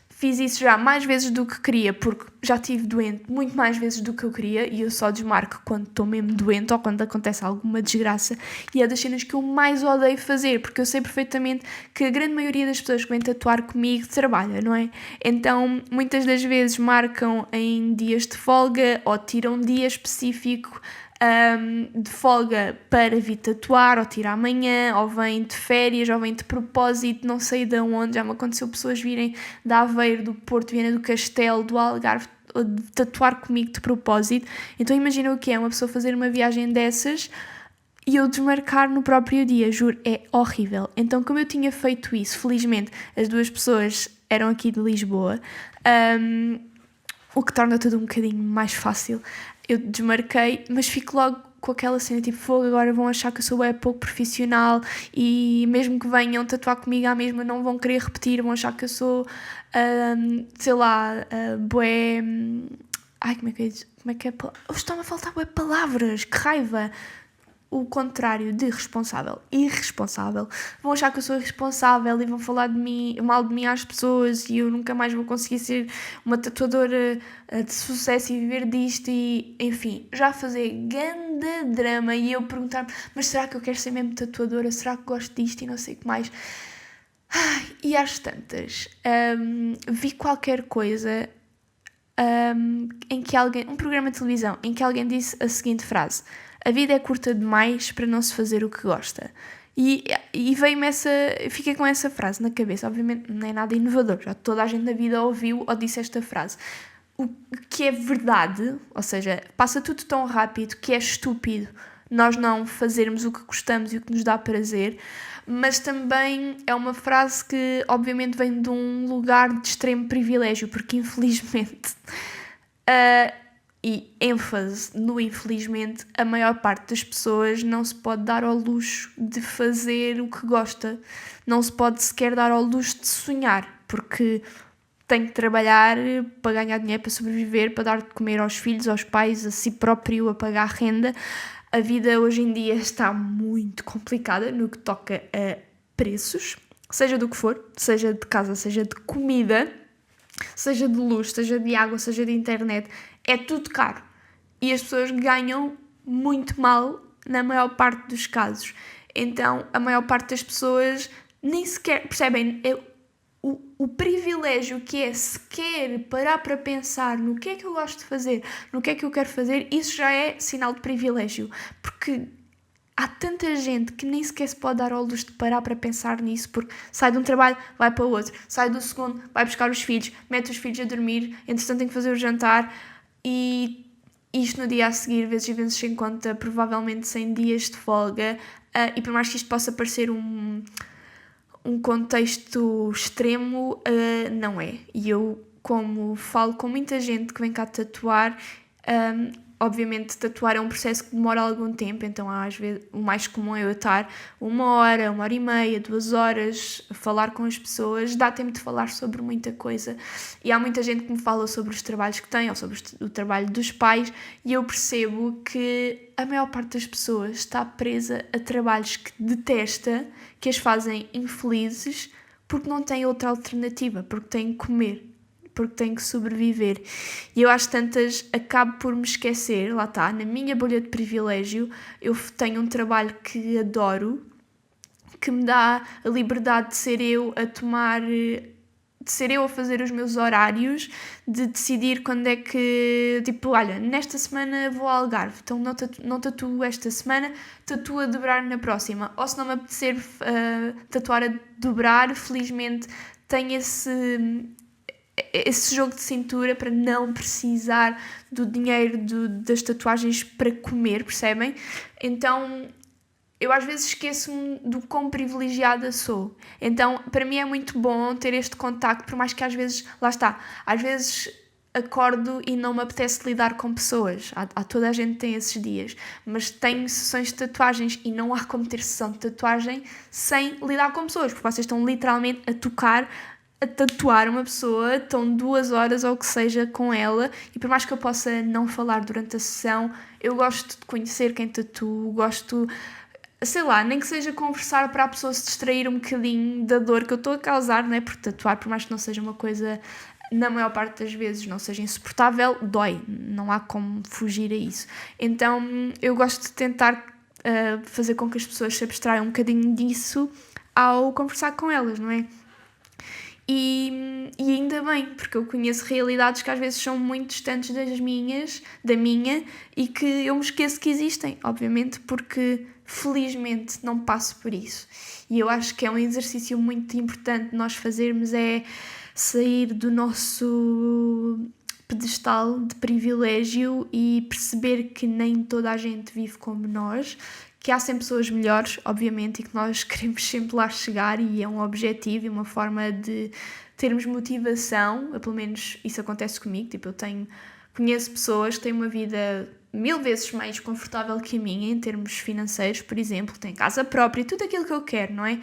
fiz isso já mais vezes do que queria, porque já estive doente muito mais vezes do que eu queria, e eu só desmarco quando estou mesmo doente ou quando acontece alguma desgraça, e é das cenas que eu mais odeio fazer, porque eu sei perfeitamente que a grande maioria das pessoas que vêm tatuar comigo trabalha, não é? Então, muitas das vezes marcam em dias de folga ou tiram um dia específico de folga para vir tatuar, ou tirar amanhã, ou vem de férias, ou vem de propósito, não sei de onde. Já me aconteceu pessoas virem de Aveiro, do Porto, Viana do Castelo, do Algarve, de tatuar comigo de propósito. Então imagina o que é uma pessoa fazer uma viagem dessas e eu desmarcar no próprio dia, juro, é horrível. Então, como eu tinha feito isso, felizmente as 2 pessoas eram aqui de Lisboa, o que torna tudo um bocadinho mais fácil. Eu desmarquei, mas fico logo com aquela cena, tipo, fogo, agora vão achar que eu sou pouco profissional, e mesmo que venham tatuar comigo à mesma, não vão querer repetir, vão achar que eu sou, bué... como é que é? Estão a faltar bué palavras, que raiva! O contrário de responsável, irresponsável. Vão achar que eu sou irresponsável e vão falar mal de mim às pessoas, e eu nunca mais vou conseguir ser uma tatuadora de sucesso e viver disto, e enfim, já fazer ganda drama, e eu perguntar-me, mas será que eu quero ser mesmo tatuadora? Será que gosto disto e não sei o que mais? E às tantas, vi qualquer coisa em que um programa de televisão, em que alguém disse a seguinte frase: a vida é curta demais para não se fazer o que gosta. E veio-me fiquei com essa frase na cabeça. Obviamente não é nada inovador, já toda a gente na vida ouviu ou disse esta frase. O que é verdade, ou seja, passa tudo tão rápido que é estúpido nós não fazermos o que gostamos e o que nos dá prazer, mas também é uma frase que obviamente vem de um lugar de extremo privilégio, porque infelizmente, e ênfase no infelizmente, a maior parte das pessoas não se pode dar ao luxo de fazer o que gosta, não se pode sequer dar ao luxo de sonhar, porque tem que trabalhar para ganhar dinheiro, para sobreviver, para dar de comer aos filhos, aos pais, a si próprio, a pagar renda. A vida hoje em dia está muito complicada no que toca a preços, seja do que for, seja de casa, seja de comida, seja de luz, seja de água, seja de internet, é tudo caro. E as pessoas ganham muito mal na maior parte dos casos. Então, a maior parte das pessoas nem sequer, percebem, o privilégio que é sequer parar para pensar no que é que eu gosto de fazer, no que é que eu quero fazer, isso já é sinal de privilégio. Porque há tanta gente que nem sequer se pode dar ao luxo de parar para pensar nisso, porque sai de um trabalho, vai para o outro, sai do segundo, vai buscar os filhos, mete os filhos a dormir, entretanto tem que fazer o jantar e isto no dia a seguir, vezes e vezes sem conta, provavelmente 100 dias de folga, e por mais que isto possa parecer um contexto extremo, não é. E eu, como falo com muita gente que vem cá tatuar, obviamente tatuar é um processo que demora algum tempo, então às vezes o mais comum é eu estar 1 hora e meia, 2 horas a falar com as pessoas, dá tempo de falar sobre muita coisa. E há muita gente que me fala sobre os trabalhos que tem, ou sobre o trabalho dos pais, e eu percebo que a maior parte das pessoas está presa a trabalhos que detesta, que as fazem infelizes, porque não tem outra alternativa, porque têm que comer, porque têm que sobreviver. E eu às tantas acabo por me esquecer, lá está, na minha bolha de privilégio, eu tenho um trabalho que adoro, que me dá a liberdade de ser eu a tomar, de ser eu a fazer os meus horários, de decidir quando é que, tipo, olha, nesta semana vou ao Algarve, então não tatuo esta semana, tatuo a dobrar na próxima. Ou se não me apetecer tatuar a dobrar, felizmente tenho esse jogo de cintura para não precisar do dinheiro das tatuagens para comer, percebem? Então, eu às vezes esqueço-me do quão privilegiada sou. Então, para mim é muito bom ter este contacto, por mais que às vezes, lá está, às vezes acordo e não me apetece lidar com pessoas. Toda a gente tem esses dias. Mas tenho sessões de tatuagens e não há como ter sessão de tatuagem sem lidar com pessoas, porque vocês estão literalmente a tatuar uma pessoa, estão 2 horas ou o que seja com ela, e por mais que eu possa não falar durante a sessão, eu gosto de conhecer quem tatua, gosto, sei lá, nem que seja conversar para a pessoa se distrair um bocadinho da dor que eu estou a causar, não é? Porque tatuar, por mais que não seja uma coisa, na maior parte das vezes, não seja insuportável, dói, não há como fugir a isso. Então eu gosto de tentar fazer com que as pessoas se abstraiam um bocadinho disso ao conversar com elas, não é? E ainda bem, porque eu conheço realidades que às vezes são muito distantes da minha, e que eu me esqueço que existem, obviamente, porque felizmente não passo por isso. E eu acho que é um exercício muito importante nós fazermos, é sair do nosso pedestal de privilégio e perceber que nem toda a gente vive como nós, que há sempre pessoas melhores, obviamente, e que nós queremos sempre lá chegar, e é um objetivo e uma forma de termos motivação. Pelo menos isso acontece comigo, tipo, conheço pessoas que têm uma vida 1000 vezes mais confortável que a minha em termos financeiros, por exemplo, que têm casa própria, tudo aquilo que eu quero, não é?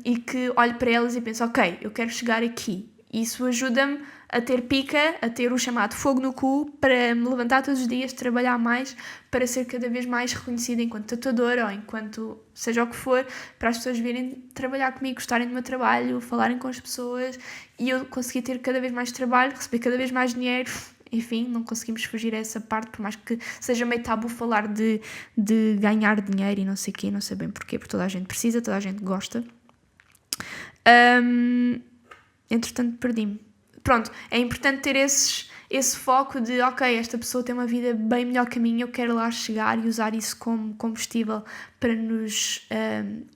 E que olho para elas e penso, ok, eu quero chegar aqui. Isso ajuda-me a ter pica, a ter o chamado fogo no cu, para me levantar todos os dias, trabalhar mais, para ser cada vez mais reconhecida enquanto tatuadora ou enquanto seja o que for, para as pessoas virem trabalhar comigo, gostarem do meu trabalho, falarem com as pessoas, e eu conseguir ter cada vez mais trabalho, receber cada vez mais dinheiro. Enfim, não conseguimos fugir a essa parte, por mais que seja meio tabu falar de ganhar dinheiro e não sei o quê, não sei bem porquê, porque toda a gente precisa, toda a gente gosta. Entretanto, perdi-me. Pronto, é importante ter esse foco de, ok, esta pessoa tem uma vida bem melhor que a minha, eu quero lá chegar, e usar isso como combustível para nos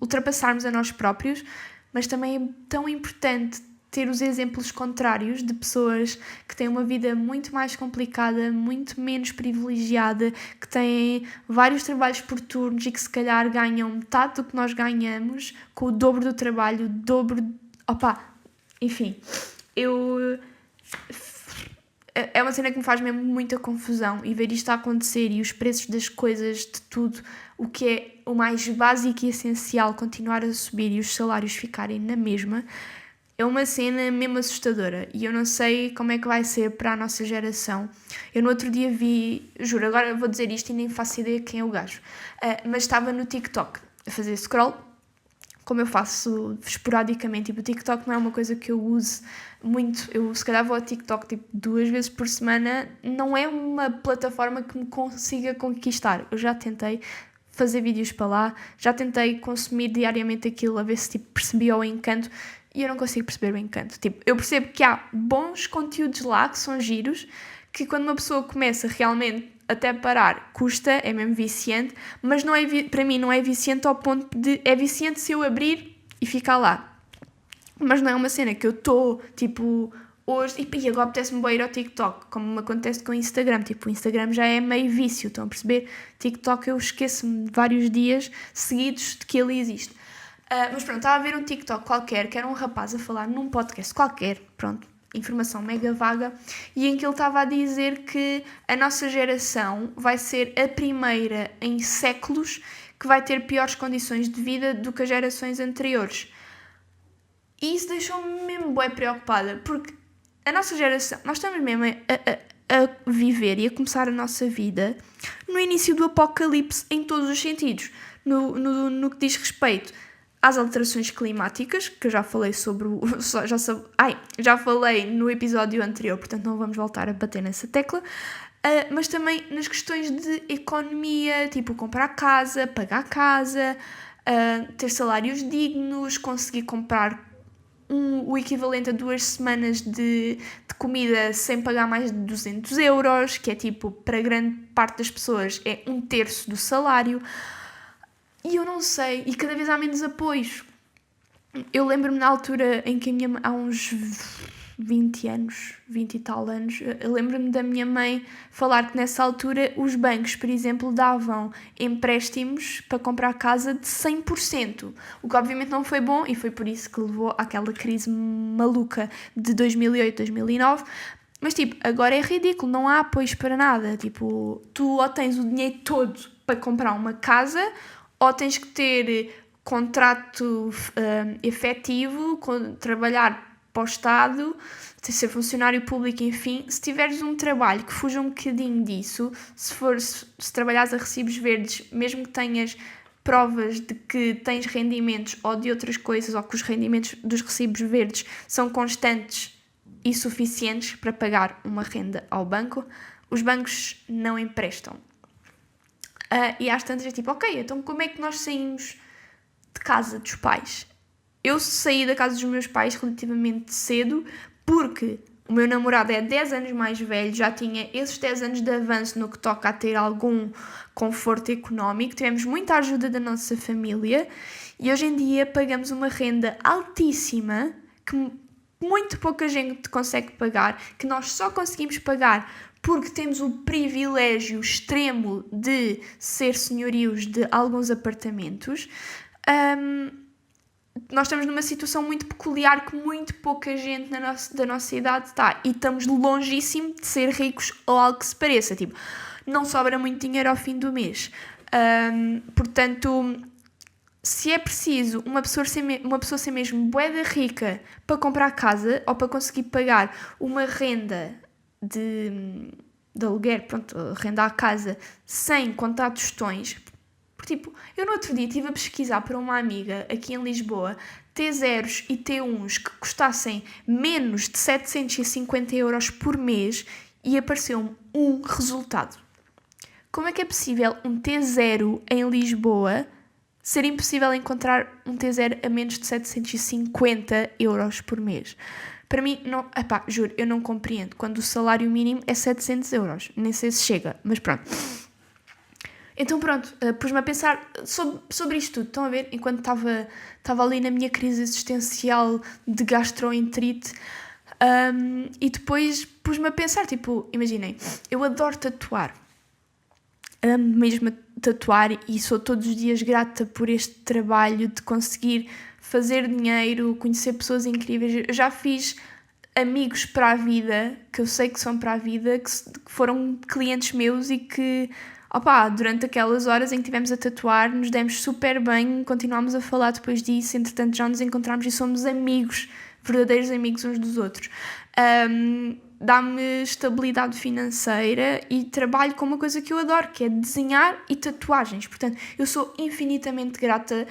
ultrapassarmos a nós próprios, mas também é tão importante ter os exemplos contrários de pessoas que têm uma vida muito mais complicada, muito menos privilegiada, que têm vários trabalhos por turnos e que se calhar ganham metade do que nós ganhamos, com o dobro do trabalho, o dobro... Enfim, é uma cena que me faz mesmo muita confusão, e ver isto a acontecer e os preços das coisas, de tudo, o que é o mais básico e essencial continuar a subir e os salários ficarem na mesma, é uma cena mesmo assustadora e eu não sei como é que vai ser para a nossa geração. Eu no outro dia vi, juro, agora vou dizer isto e nem faço ideia quem é o gajo, mas estava no TikTok a fazer scroll, como eu faço esporadicamente, tipo, o TikTok não é uma coisa que eu use muito, eu se calhar vou ao TikTok tipo 2 vezes por semana, não é uma plataforma que me consiga conquistar. Eu já tentei fazer vídeos para lá, já tentei consumir diariamente aquilo a ver se tipo, percebia o encanto e eu não consigo perceber o encanto. Tipo, eu percebo que há bons conteúdos lá que são giros, que quando uma pessoa começa realmente até parar custa, é mesmo viciante, mas não é, para mim não é viciante ao ponto de... É viciante se eu abrir e ficar lá. Mas não é uma cena que eu estou, tipo, hoje... E agora apetece-me bem ir ao TikTok, como me acontece com o Instagram. Tipo, o Instagram já é meio vício, estão a perceber? TikTok eu esqueço-me vários dias seguidos de que ele existe. Mas pronto, estava a ver um TikTok qualquer, que era um rapaz a falar num podcast qualquer, pronto, informação mega vaga, e em que ele estava a dizer que a nossa geração vai ser a primeira em séculos que vai ter piores condições de vida do que as gerações anteriores. E isso deixou-me mesmo bem preocupada, porque a nossa geração, nós estamos mesmo a viver e a começar a nossa vida no início do apocalipse em todos os sentidos, no que diz respeito às alterações climáticas, que eu já falei sobre já falei no episódio anterior, portanto não vamos voltar a bater nessa tecla, mas também nas questões de economia, tipo comprar casa, pagar casa, ter salários dignos, conseguir comprar o equivalente a 2 semanas de comida sem pagar mais de 200 euros, que é tipo, para grande parte das pessoas é 1/3 do salário. E eu não sei, e cada vez há menos apoios. Eu lembro-me na altura em que a minha mãe, há uns 20 anos, 20 e tal anos, eu lembro-me da minha mãe falar que nessa altura os bancos, por exemplo, davam empréstimos para comprar casa de 100%, o que obviamente não foi bom e foi por isso que levou àquela crise maluca de 2008, 2009, mas tipo, agora é ridículo, não há apoios para nada, tipo, tu ou tens o dinheiro todo para comprar uma casa ou tens que ter contrato efetivo, trabalhar para o Estado, ser funcionário público, enfim. Se tiveres um trabalho que fuja um bocadinho disso, se trabalhares a recibos verdes, mesmo que tenhas provas de que tens rendimentos ou de outras coisas, ou que os rendimentos dos recibos verdes são constantes e suficientes para pagar uma renda ao banco, os bancos não emprestam. E às tantas é tipo, ok, então como é que nós saímos de casa dos pais? Eu saí da casa dos meus pais relativamente cedo porque o meu namorado é 10 anos mais velho, já tinha esses 10 anos de avanço no que toca a ter algum conforto económico, tivemos muita ajuda da nossa família e hoje em dia pagamos uma renda altíssima que muito pouca gente consegue pagar, que nós só conseguimos pagar porque temos o privilégio extremo de ser senhorios de alguns apartamentos. Nós estamos numa situação muito peculiar que muito pouca gente da nossa idade está e estamos longíssimo de ser ricos ou algo que se pareça, tipo, não sobra muito dinheiro ao fim do mês. Portanto, se é preciso uma pessoa ser mesmo bué da rica para comprar casa ou para conseguir pagar uma renda de aluguer, pronto, renda à casa sem contar tostões. Porque, tipo, eu no outro dia estive a pesquisar para uma amiga aqui em Lisboa T0s e T1s que custassem menos de 750 euros por mês e apareceu-me um resultado. Como é que é possível um T0 em Lisboa ser impossível encontrar um T0 a menos de 750 euros por mês? Para mim, não, juro, eu não compreendo. Quando o salário mínimo é 700 euros. Nem sei se chega, mas pronto. Então pronto, pus-me a pensar sobre isto tudo. Estão a ver? Enquanto estava ali na minha crise existencial de gastroenterite. E depois pus-me a pensar, tipo, imaginem, eu adoro tatuar. Amo mesmo a tatuar e sou todos os dias grata por este trabalho de conseguir fazer dinheiro, conhecer pessoas incríveis. Eu já fiz amigos para a vida, que eu sei que são para a vida, que foram clientes meus e que, durante aquelas horas em que estivemos a tatuar, nos demos super bem, continuámos a falar depois disso, entretanto já nos encontramos e somos amigos verdadeiros amigos uns dos outros. Dá-me estabilidade financeira e trabalho com uma coisa que eu adoro, que é desenhar e tatuagens. Portanto, eu sou infinitamente grata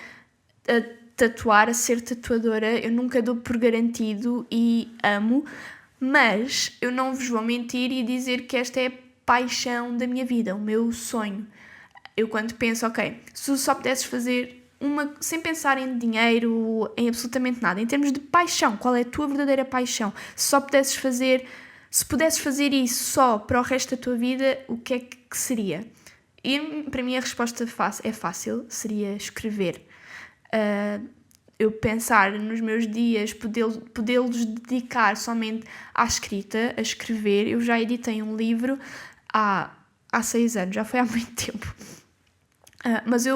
a tatuar, a ser tatuadora. Eu nunca dou por garantido e amo, mas eu não vos vou mentir e dizer que esta é a paixão da minha vida, o meu sonho. Eu quando penso, ok, se só pudesses fazer sem pensar em dinheiro, em absolutamente nada, em termos de paixão, qual é a tua verdadeira paixão? Se pudesses fazer isso só para o resto da tua vida, o que é que seria? E para mim a resposta é fácil, seria escrever. Eu pensar nos meus dias, podê-los dedicar somente à escrita, a escrever. Eu já editei um livro há 6 anos, já foi há muito tempo. Mas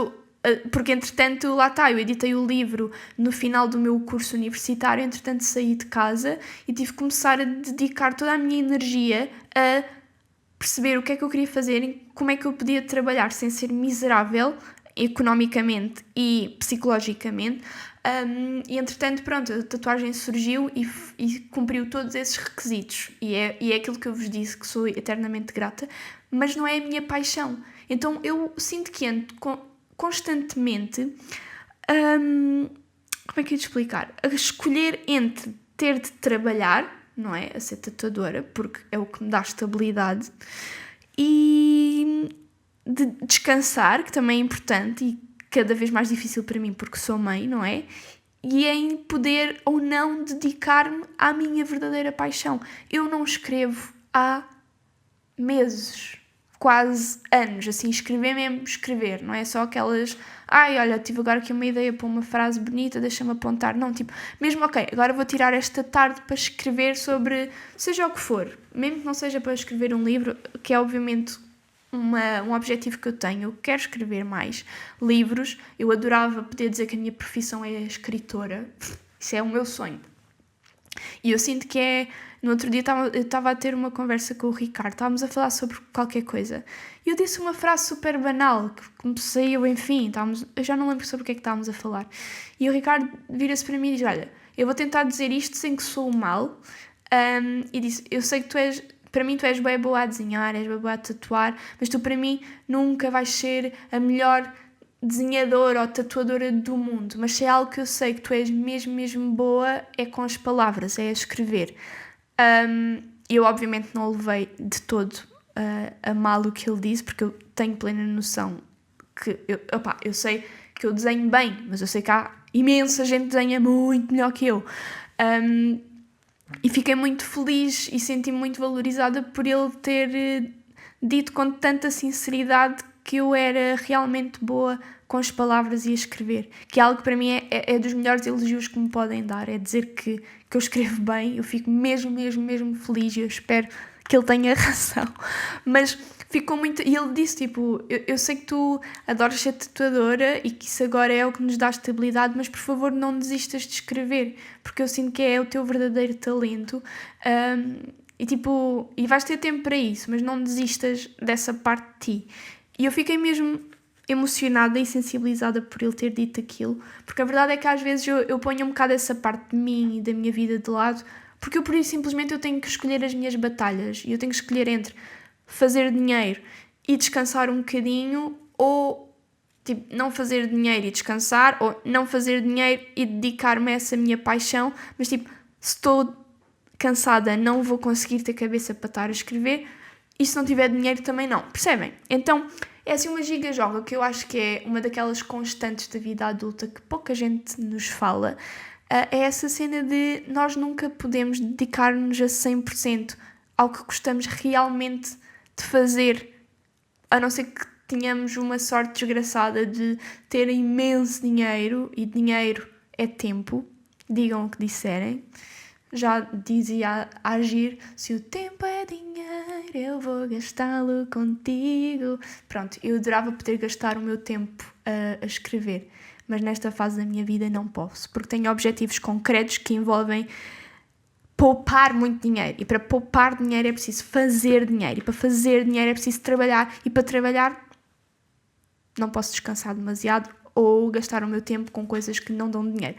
porque entretanto, lá está, eu editei o livro no final do meu curso universitário, entretanto saí de casa e tive que começar a dedicar toda a minha energia a perceber o que é que eu queria fazer e como é que eu podia trabalhar sem ser miserável economicamente e psicologicamente. E entretanto, pronto, a tatuagem surgiu e cumpriu todos esses requisitos. E é aquilo que eu vos disse, que sou eternamente grata, mas não é a minha paixão. Então eu sinto que ando constantemente, como é que eu ia te explicar? A escolher entre ter de trabalhar, não é? A ser tatuadora, porque é o que me dá estabilidade, e de descansar, que também é importante e cada vez mais difícil para mim porque sou mãe, não é? E em poder ou não dedicar-me à minha verdadeira paixão. Eu não escrevo há meses, quase anos, assim, escrever mesmo, escrever, não é só aquelas, olha, tive agora aqui uma ideia para uma frase bonita, deixa-me apontar, não, tipo, mesmo, ok, agora vou tirar esta tarde para escrever sobre, seja o que for, mesmo que não seja para escrever um livro, que é obviamente um objetivo que eu tenho, eu quero escrever mais livros, eu adorava poder dizer que a minha profissão é escritora, isso é o meu sonho. E eu sinto que no outro dia eu estava a ter uma conversa com o Ricardo, estávamos a falar sobre qualquer coisa, e eu disse uma frase super banal, que me saiu, enfim, eu já não lembro sobre o que é que estávamos a falar, e o Ricardo vira-se para mim e diz, olha, eu vou tentar dizer isto sem que sou mal, e disse, eu sei que para mim tu és bem boa a desenhar, és bem boa a tatuar, mas tu para mim nunca vais ser a melhor desenhadora ou tatuadora do mundo, mas se é algo que eu sei que tu és mesmo, mesmo boa, é com as palavras, é a escrever. Eu obviamente não levei de todo a mal o que ele disse, porque eu tenho plena noção que, eu sei que eu desenho bem, mas eu sei que há imensa gente que desenha muito melhor que eu. E fiquei muito feliz e senti-me muito valorizada por ele ter dito com tanta sinceridade que eu era realmente boa com as palavras e a escrever, que é algo que para mim é dos melhores elogios que me podem dar, é dizer que eu escrevo bem, eu fico mesmo, mesmo, mesmo feliz e eu espero que ele tenha razão, mas ficou muito, e ele disse tipo, eu sei que tu adoras ser tatuadora e que isso agora é o que nos dá estabilidade, mas por favor não desistas de escrever, porque eu sinto que é o teu verdadeiro talento, e vais ter tempo para isso, mas não desistas dessa parte de ti. E eu fiquei mesmo emocionada e sensibilizada por ele ter dito aquilo, porque a verdade é que às vezes eu ponho um bocado essa parte de mim e da minha vida de lado, porque por isso simplesmente eu tenho que escolher as minhas batalhas, e eu tenho que escolher entre fazer dinheiro e descansar um bocadinho, ou tipo, não fazer dinheiro e descansar, ou não fazer dinheiro e dedicar-me a essa minha paixão, mas tipo, se estou cansada não vou conseguir ter cabeça para estar a escrever, e se não tiver dinheiro também não, percebem? Então é assim uma giga-joga que eu acho que é uma daquelas constantes da vida adulta que pouca gente nos fala, é essa cena de nós nunca podemos dedicar-nos a 100% ao que gostamos realmente de fazer, a não ser que tenhamos uma sorte desgraçada de ter imenso dinheiro, e dinheiro é tempo, digam o que disserem. Já dizia a Agir, se o tempo é dinheiro, eu vou gastá-lo contigo. Pronto, eu adorava poder gastar o meu tempo a escrever, mas nesta fase da minha vida não posso, porque tenho objetivos concretos que envolvem poupar muito dinheiro, e para poupar dinheiro é preciso fazer dinheiro, e para fazer dinheiro é preciso trabalhar, e para trabalhar não posso descansar demasiado ou gastar o meu tempo com coisas que não dão dinheiro.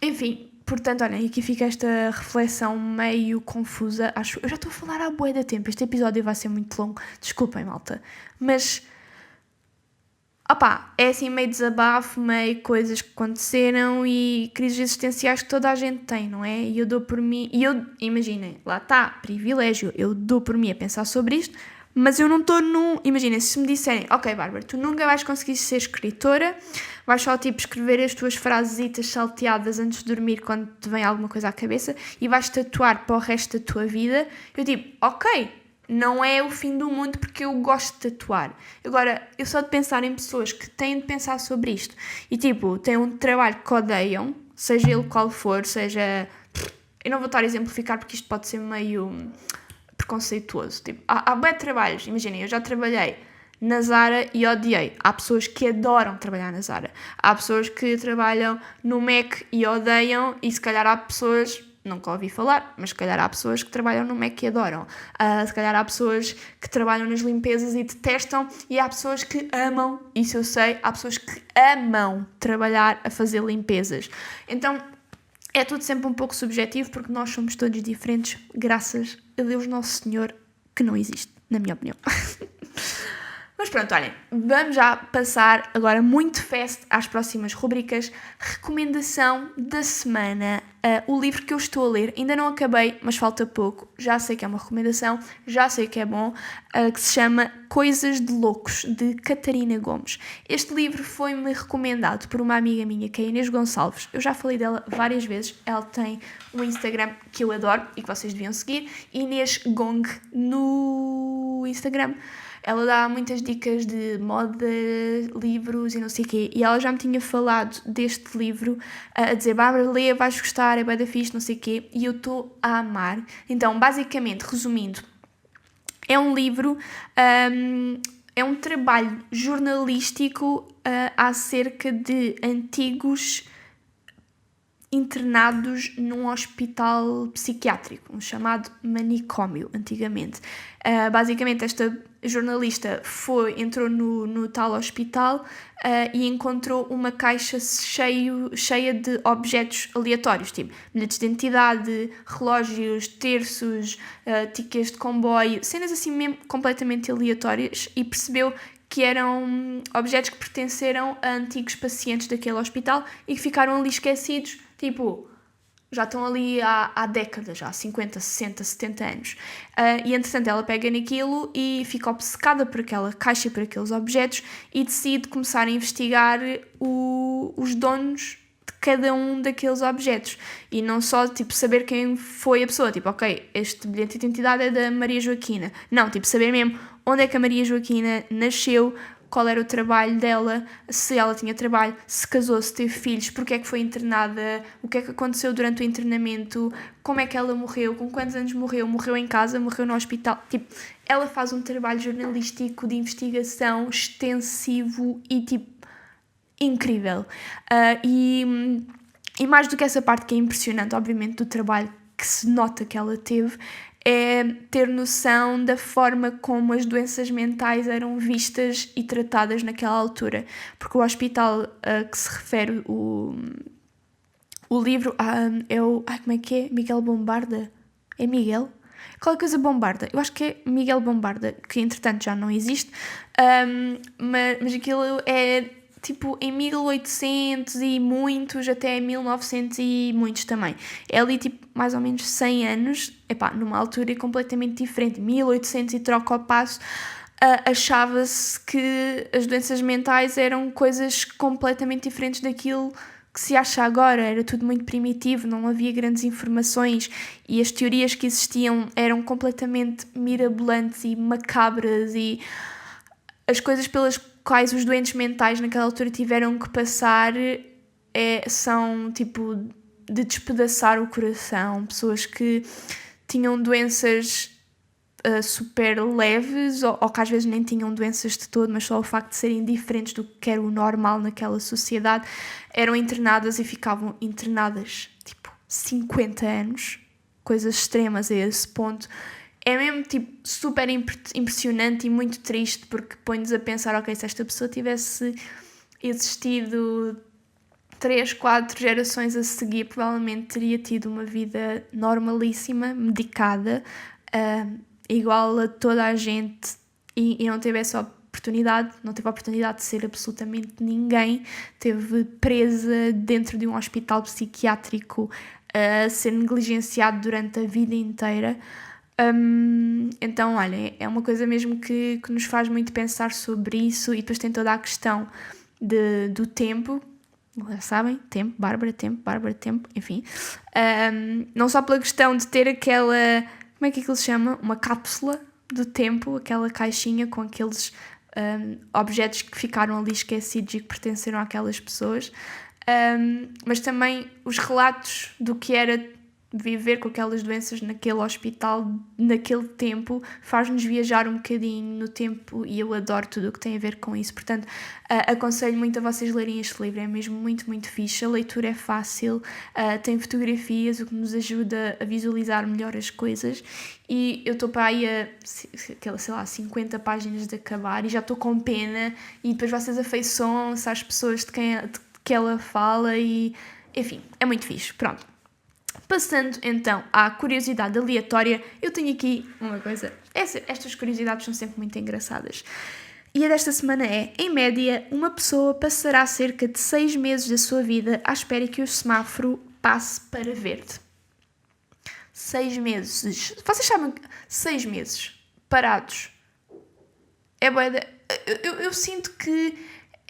Enfim, portanto, olhem, aqui fica esta reflexão meio confusa. Acho, eu já estou a falar há bué de tempo. Este episódio vai ser muito longo. Desculpem, malta. Mas, opá, é assim meio desabafo, meio coisas que aconteceram e crises existenciais que toda a gente tem, não é? E eu dou por mim... E eu, imaginem, lá está, privilégio. Eu dou por mim a pensar sobre isto, mas eu não estou num... Imaginem, se me disserem, ok, Bárbara, tu nunca vais conseguir ser escritora, vais só, tipo, escrever as tuas frasesitas salteadas antes de dormir quando te vem alguma coisa à cabeça e vais tatuar para o resto da tua vida. Eu tipo, ok, não é o fim do mundo porque eu gosto de tatuar. Agora, eu só de pensar em pessoas que têm de pensar sobre isto e, tipo, têm um trabalho que odeiam, seja ele qual for, seja... Eu não vou estar a exemplificar porque isto pode ser meio preconceituoso. Tipo, há bem trabalhos. Imaginem, eu já trabalhei na Zara e odiei. Há pessoas que adoram trabalhar na Zara. Há pessoas que trabalham no Mac e odeiam, e se calhar há pessoas, nunca ouvi falar, mas se calhar há pessoas que trabalham no Mac e adoram. Se calhar há pessoas que trabalham nas limpezas e detestam, e há pessoas que amam, isso eu sei, há pessoas que amam trabalhar a fazer limpezas. Então, é tudo sempre um pouco subjetivo, porque nós somos todos diferentes, graças a Deus Nosso Senhor, que não existe, na minha opinião. Mas pronto, olhem, vamos já passar agora muito fast às próximas rubricas. Recomendação da semana. O livro que eu estou a ler, ainda não acabei, mas falta pouco. Já sei que é uma recomendação, já sei que é bom, que se chama Coisas de Loucos, de Catarina Gomes. Este livro foi-me recomendado por uma amiga minha, que é a Inês Gonçalves. Eu já falei dela várias vezes. Ela tem um Instagram que eu adoro e que vocês deviam seguir, Inês Gong no Instagram. Ela dá muitas dicas de moda, livros e não sei o quê. E ela já me tinha falado deste livro, a dizer, Bárbara, lê, vais gostar, é bué da fixe, não sei o quê. E eu estou a amar. Então, basicamente, resumindo, é um livro, é um trabalho jornalístico acerca de antigos internados num hospital psiquiátrico, um chamado manicômio, antigamente. Basicamente, esta jornalista entrou no tal hospital e encontrou uma caixa cheia de objetos aleatórios, tipo bilhetes de identidade, relógios, terços, tickets de comboio, cenas assim mesmo completamente aleatórias, e percebeu que eram objetos que pertenceram a antigos pacientes daquele hospital e que ficaram ali esquecidos, tipo, já estão ali há décadas, já há 50, 60, 70 anos. E, entretanto, ela pega naquilo e fica obcecada por aquela caixa, por aqueles objetos, e decide começar a investigar os donos de cada um daqueles objetos. E não só, tipo, saber quem foi a pessoa. Tipo, ok, este bilhete de identidade é da Maria Joaquina. Não, tipo, saber mesmo onde é que a Maria Joaquina nasceu, qual era o trabalho dela, se ela tinha trabalho, se casou, se teve filhos, porque é que foi internada, o que é que aconteceu durante o internamento, como é que ela morreu, com quantos anos morreu em casa, morreu no hospital. Tipo, ela faz um trabalho jornalístico de investigação extensivo e, tipo, incrível. E mais do que essa parte que é impressionante, obviamente, do trabalho que se nota que ela teve, é ter noção da forma como as doenças mentais eram vistas e tratadas naquela altura. Porque o hospital a que se refere o livro é o... como é que é? Miguel Bombarda? É Miguel? Qualquer coisa Bombarda. Eu acho que é Miguel Bombarda, que entretanto já não existe. Mas aquilo é tipo em 1800 e muitos, até 1900 e muitos também. É ali tipo mais ou menos 100 anos, numa altura completamente diferente, 1800 e troca ao passo. Achava-se que as doenças mentais eram coisas completamente diferentes daquilo que se acha agora. Era tudo muito primitivo, não havia grandes informações e as teorias que existiam eram completamente mirabolantes e macabras, e as coisas pelas quais os doentes mentais naquela altura tiveram que passar são tipo de despedaçar o coração. Pessoas que tinham doenças super leves ou que às vezes nem tinham doenças de todo, mas só o facto de serem diferentes do que era o normal naquela sociedade, eram internadas e ficavam internadas tipo 50 anos, coisas extremas a esse ponto. É mesmo tipo super impressionante e muito triste, porque põe-nos a pensar, ok, se esta pessoa tivesse existido 3, 4 gerações a seguir provavelmente teria tido uma vida normalíssima, medicada, igual a toda a gente, e não teve essa oportunidade, não teve a oportunidade de ser absolutamente ninguém, teve presa dentro de um hospital psiquiátrico a ser negligenciado durante a vida inteira. Então, olha, é uma coisa mesmo que nos faz muito pensar sobre isso, e depois tem toda a questão do tempo, já sabem, Bárbara, tempo, enfim. Não só pela questão de ter aquela, como é que aquilo se chama? Uma cápsula do tempo, aquela caixinha com aqueles objetos que ficaram ali esquecidos e que pertenceram àquelas pessoas, mas também os relatos do que era viver com aquelas doenças naquele hospital, naquele tempo, faz-nos viajar um bocadinho no tempo, e eu adoro tudo o que tem a ver com isso. Portanto, aconselho muito a vocês lerem este livro, é mesmo muito, muito fixe. A leitura é fácil, tem fotografias, o que nos ajuda a visualizar melhor as coisas, e eu estou para aí sei lá, 50 páginas de acabar, e já estou com pena, e depois vocês afeiçoam-se às pessoas de que ela fala, e enfim, é muito fixe. Pronto. Passando então à curiosidade aleatória, eu tenho aqui uma coisa. Estas curiosidades são sempre muito engraçadas. E a desta semana é: em média, uma pessoa passará cerca de 6 meses da sua vida à espera que o semáforo passe para verde. 6 meses. Vocês sabem que 6 meses parados é bué de... eu sinto que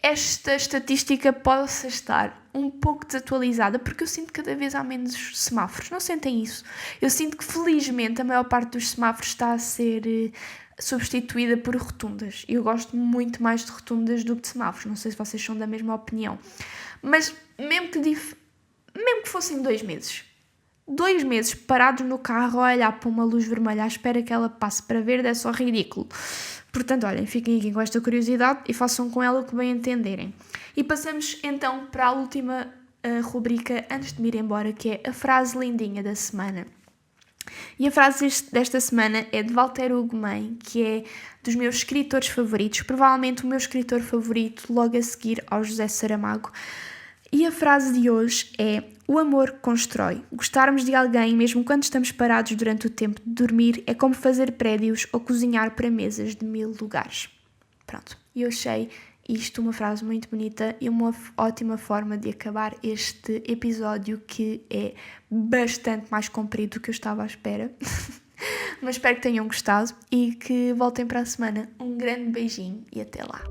esta estatística possa estar um pouco desatualizada, porque eu sinto que cada vez há menos semáforos. Não sentem isso? Eu sinto que, felizmente, a maior parte dos semáforos está a ser substituída por rotundas. Eu gosto muito mais de rotundas do que de semáforos. Não sei se vocês são da mesma opinião. Mas mesmo que fossem 2 meses. 2 meses parados no carro a olhar para uma luz vermelha à espera que ela passe para verde é só ridículo. Portanto, olhem, fiquem aqui com esta curiosidade e façam com ela o que bem entenderem. E passamos então para a última rubrica antes de me ir embora, que é a frase lindinha da semana. E a frase desta semana é de Valter Hugo Mãe, que é dos meus escritores favoritos, provavelmente o meu escritor favorito, logo a seguir ao José Saramago. E a frase de hoje é: o amor constrói. Gostarmos de alguém, mesmo quando estamos parados durante o tempo de dormir, é como fazer prédios ou cozinhar para mesas de 1000 lugares. Pronto, eu achei isto uma frase muito bonita e uma ótima forma de acabar este episódio, que é bastante mais comprido do que eu estava à espera. Mas espero que tenham gostado e que voltem para a semana. Um grande beijinho e até lá.